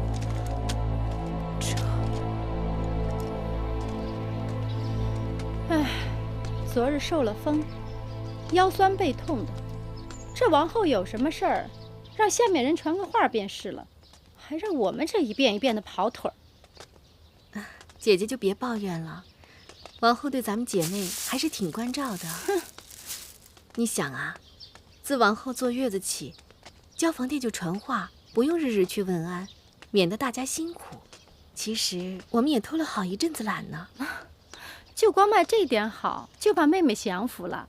唉，昨日受了风，腰酸背痛的。这王后有什么事儿，让下面人传个话便是了，还让我们这一遍一遍的跑腿儿。姐姐就别抱怨了，王后对咱们姐妹还是挺关照的。哼，你想啊，自王后坐月子起，交房殿就传话，不用日日去问安，免得大家辛苦。其实我们也偷了好一阵子懒呢。就光卖这点好，就把妹妹降服了。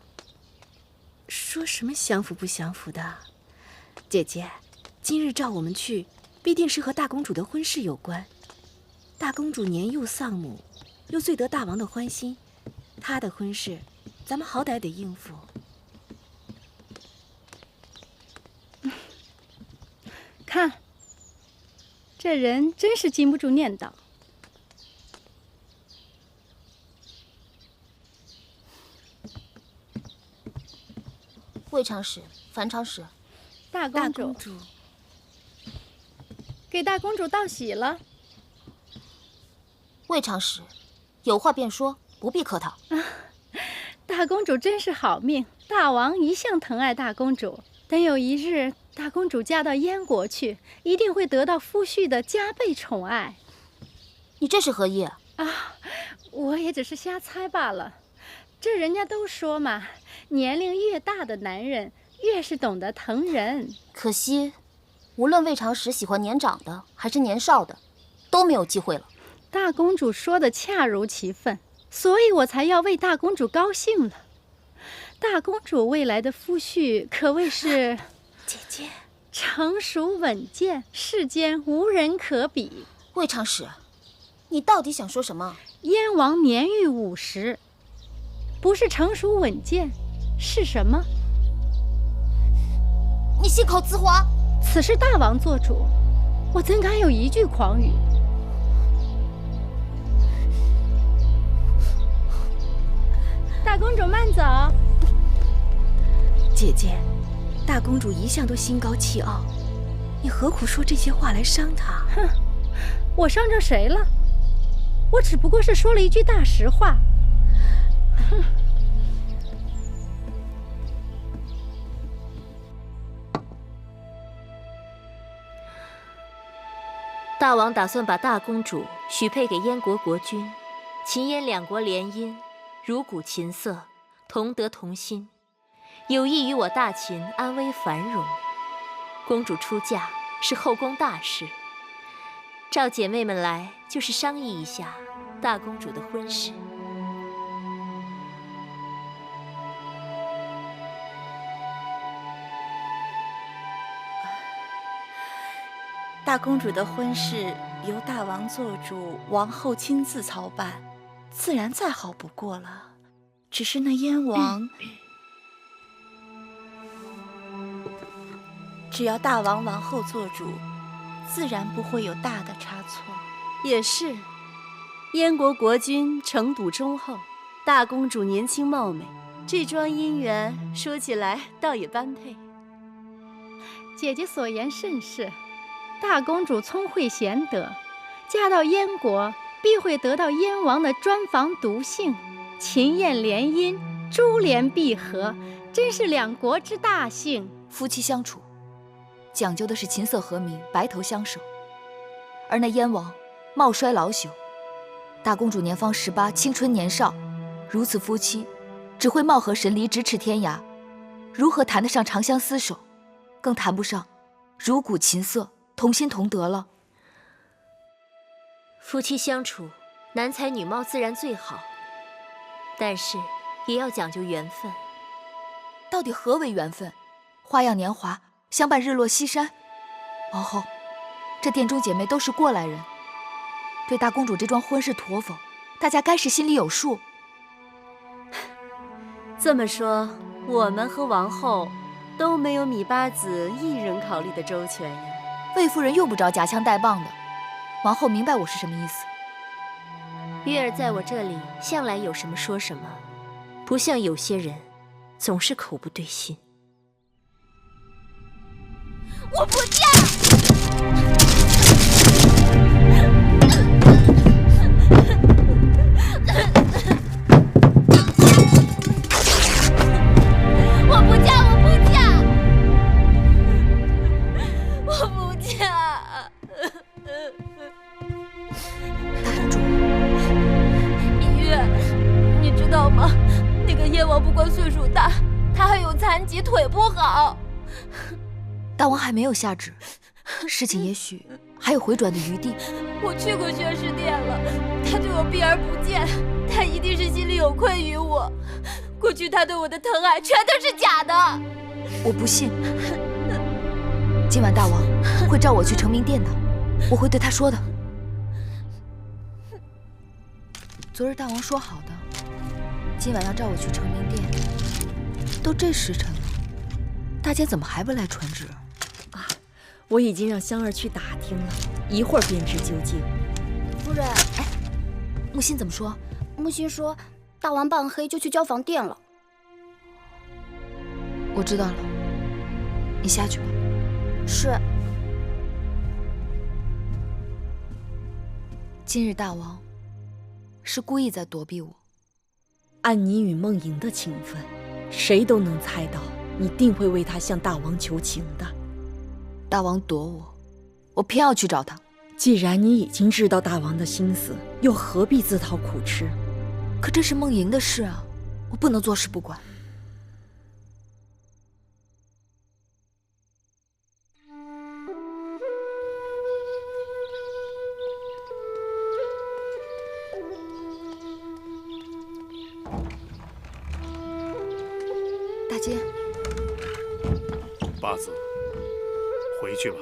说什么降服不降服的？姐姐，今日召我们去，必定是和大公主的婚事有关。大公主年幼丧母，又最得大王的欢心，她的婚事，咱们好歹得应付。看，这人真是禁不住念叨。魏长史、樊长史，大公主，给大公主道喜了。魏长史，有话便说，不必客套。大公主真是好命，大王一向疼爱大公主，等有一日大公主嫁到燕国去，一定会得到夫婿的加倍宠爱。你这是何意啊？我也只是瞎猜罢了。这人家都说嘛，年龄越大的男人越是懂得疼人。可惜，无论魏长史喜欢年长的还是年少的，都没有机会了。大公主说的恰如其分，所以我才要为大公主高兴了。大公主未来的夫婿可谓是姐姐成熟稳健，世间无人可比。魏长史，你到底想说什么？燕王年逾50，不是成熟稳健，是什么？你信口雌黄！此事大王做主，我怎敢有一句狂语？大公主慢走。姐姐，大公主一向都心高气傲，你何苦说这些话来伤她？哼，我伤着谁了？我只不过是说了一句大实话。哼。大王打算把大公主许配给燕国国君，秦燕两国联姻，如鼓琴瑟，同德同心，有益于我大秦安危繁荣。公主出嫁是后宫大事，召姐妹们来就是商议一下大公主的婚事。大公主的婚事由大王做主，王后亲自操办，自然再好不过了。只是那燕王，只要大王王后做主，自然不会有大的差错。也是，燕国国君城堵忠厚，大公主年轻貌美，这桩姻缘说起来倒也般配。姐姐所言甚是。大公主聪慧贤德，嫁到燕国必会得到燕王的专房独幸，秦燕联姻，珠联璧合，真是两国之大幸。夫妻相处，讲究的是琴瑟和鸣，白头相守。而那燕王貌衰老朽，大公主年方18，青春年少，如此夫妻，只会貌合神离，咫尺天涯，如何谈得上长相厮守？更谈不上如鼓琴瑟，同心同德了。夫妻相处，男才女貌自然最好，但是也要讲究缘分。到底何为缘分？花样年华，相伴日落西山。王后，这殿中姐妹都是过来人，对大公主这桩婚事妥否，大家该是心里有数。这么说，我们和王后都没有芈八子一人考虑的周全呀。魏夫人用不着夹枪带棒的，王后明白我是什么意思。月儿在我这里向来有什么说什么，不像有些人总是口不对心。我不嫁！我不嫁！我不嫁！我不嫁！大公主，芈月，你知道吗？那个燕王不光岁数大，他还有残疾，腿不好。大王还没有下旨，事情也许还有回转的余地。我去过宣室殿了，他对我避而不见，他一定是心里有愧于我。过去他对我的疼爱全都是假的。我不信。今晚大王会召我去承明殿的，我会对他说的。昨日大王说好的，今晚要召我去承明殿。都这时辰了，大家怎么还不来传旨？我已经让香儿去打听了，一会儿便知究竟。夫人，哎，木心怎么说？木心说，大王半黑就去交房殿了。我知道了，你下去吧。是。今日大王是故意在躲避我。按你与梦莹的情分，谁都能猜到你定会为他向大王求情的。大王躲我，我偏要去找他。既然你已经知道大王的心思，又何必自讨苦吃？可这是梦莹的事啊，我不能坐视不管。大姐，八子，回去吧。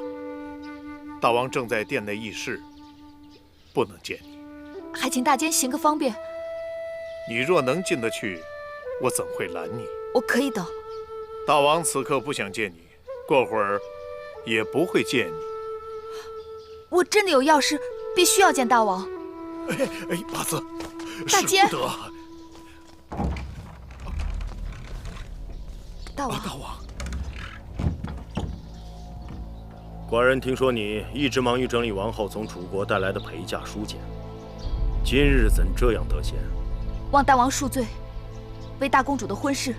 大王正在殿内议事，不能见你。还请大监行个方便。你若能进得去，我怎会拦你？我可以等。大王此刻不想见你，过会儿也不会见你。我真的有要事，必须要见大王。哎，八子，大监，使不得。大王，大王。寡人听说你一直忙于整理王后从楚国带来的陪嫁书简，今日怎这样得闲？望大王恕罪，为大公主的婚事，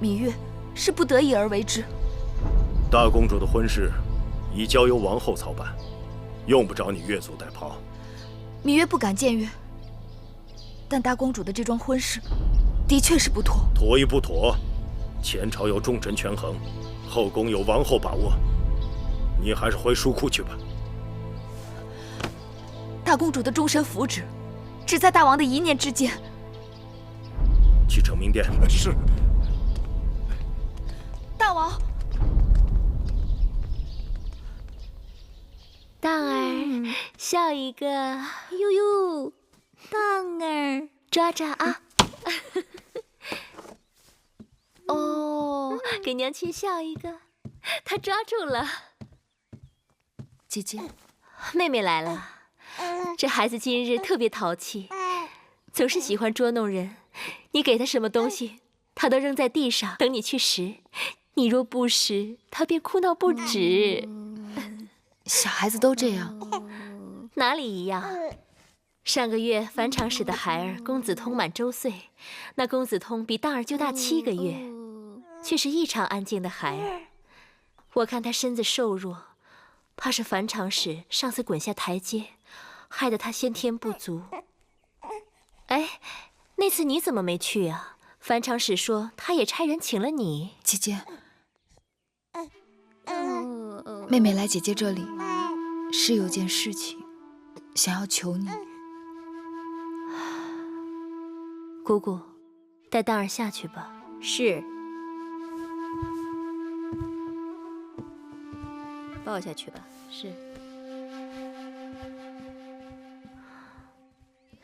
芈月是不得已而为之。大公主的婚事已交由王后操办，用不着你越俎代庖。芈月不敢僭越，但大公主的这桩婚事，的确是不妥。妥与不妥，前朝有重臣权衡，后宫有王后把握，你还是回书库去吧。大公主的终身福祉，只在大王的一念之间。去承明殿。是。大王。当儿，笑一个。呦呦，当儿，抓着啊！哦，给娘亲笑一个，她抓住了。姐姐，妹妹来了。这孩子今日特别淘气，总是喜欢捉弄人。你给他什么东西，他都扔在地上，等你去拾。你若不拾，他便哭闹不止。小孩子都这样。哪里一样？上个月返场使的孩儿公子通满周岁，那公子通比当儿就大7个月，却是异常安静的孩儿。我看他身子瘦弱，怕是返场使上次滚下台阶，害得他先天不足。哎，那次你怎么没去啊？返场使说他也差人请了你。姐姐，妹妹来姐姐这里是有件事情想要求你。姑姑，带当儿下去吧。是。抱下去吧。是。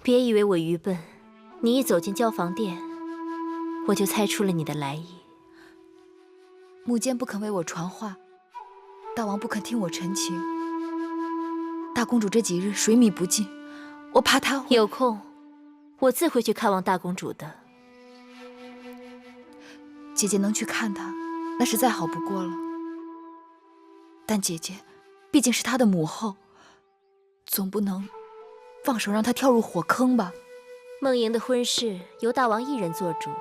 别以为我愚笨，你一走进交房殿，我就猜出了你的来意。母监不肯为我传话，大王不肯听我陈情。大公主这几日水米不进，我怕她会……有空，我自会去看望大公主的。姐姐能去看她，那是再好不过了。但姐姐毕竟是她的母后，总不能放手让她跳入火坑吧？梦莹的婚事由大王一人做主，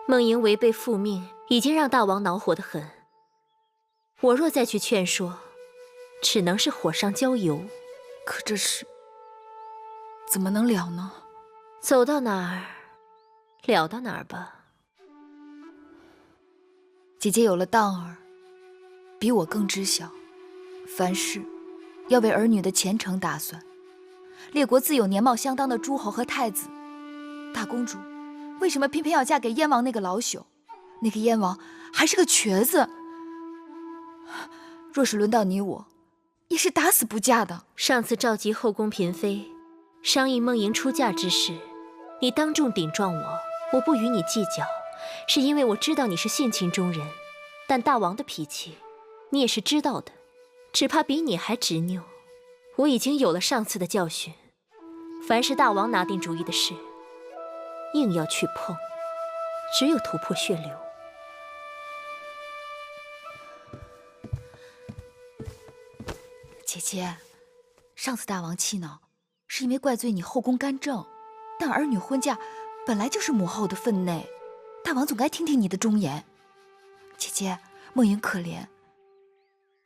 梦莹违背父命，已经让大王恼火得很。我若再去劝说，只能是火上浇油。可这事怎么能了呢？走到哪儿，了到哪儿吧。姐姐有了当儿，比我更知晓，凡事要为儿女的前程打算。列国自有年貌相当的诸侯和太子，大公主为什么偏偏要嫁给燕王那个老朽？那个燕王还是个瘸子。若是轮到你我，也是打死不嫁的。上次召集后宫嫔妃，商议梦莹出嫁之事，你当众顶撞我，我不与你计较，是因为我知道你是性情中人，但大王的脾气，你也是知道的，只怕比你还执拗。我已经有了上次的教训，凡是大王拿定主意的事，硬要去碰，只有突破血流。姐姐，上次大王气恼，是因为怪罪你后宫干政，但儿女婚嫁本来就是母后的分内，大王总该听听你的忠言。姐姐，梦莹可怜，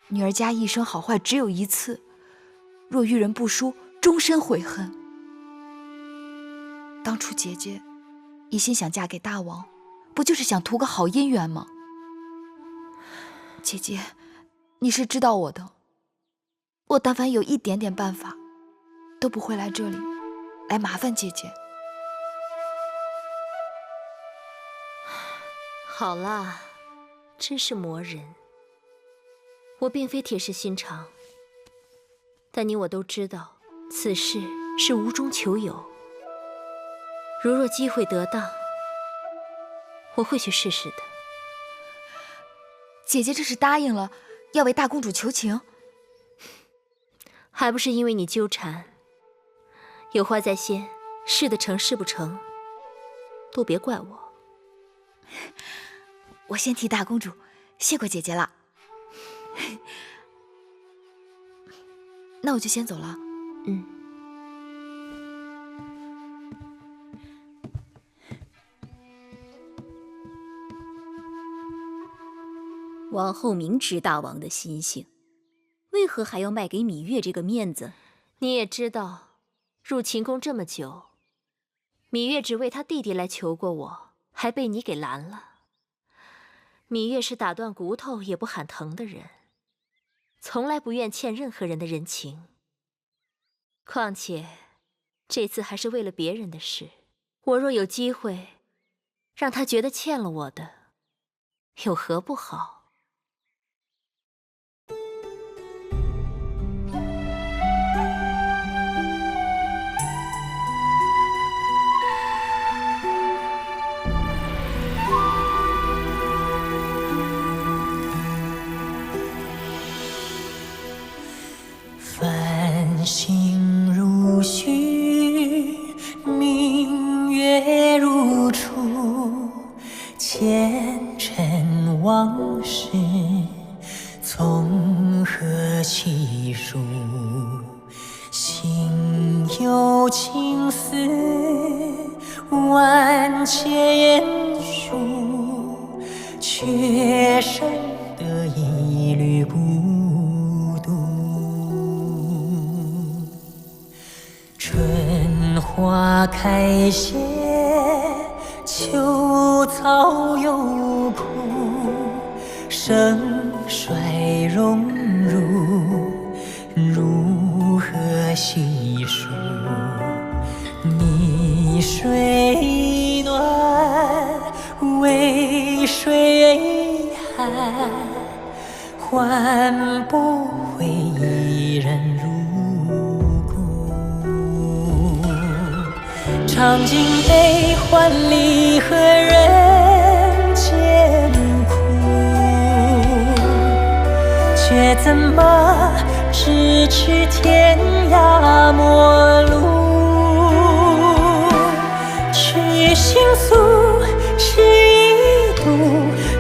女儿家一生好坏只有一次，若遇人不淑，终身悔恨。当初姐姐一心想嫁给大王，不就是想图个好姻缘吗？姐姐，你是知道我的，我但凡有一点点办法，都不会来这里来麻烦姐姐。好啦，真是磨人。我并非铁石心肠，但你我都知道，此事是无中求有。如若机会得当，我会去试试的。姐姐这是答应了要为大公主求情，还不是因为你纠缠。有话在先，事得成事不成，都别怪我。我先替大公主谢过姐姐了。那我就先走了。王后明知大王的心性，为何还要卖给芈月这个面子？你也知道，入秦宫这么久，芈月只为他弟弟来求过我，还被你给拦了。芈月是打断骨头也不喊疼的人，从来不愿欠任何人的人情。况且，这次还是为了别人的事，我若有机会，让他觉得欠了我的，有何不好？繁星如许，明月如初，前尘往事从何起数？心有情丝万千束，却剩得一缕孤独。春花开谢，秋草又枯，盛衰荣辱，如何细数？泥水暖，渭水寒，换不回一人入。尝尽悲欢离合人间苦，却怎么咫尺天涯陌路？去心诉是一度，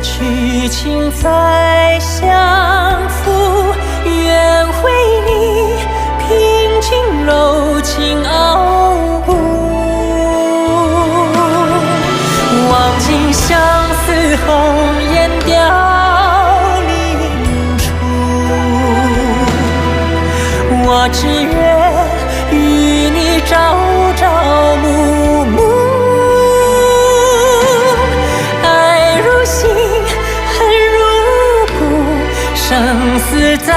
去情再相负。愿为你凭尽柔情傲骨，望尽相思红颜凋零处。我只愿与你朝朝暮暮，爱如星，恨如骨，生死在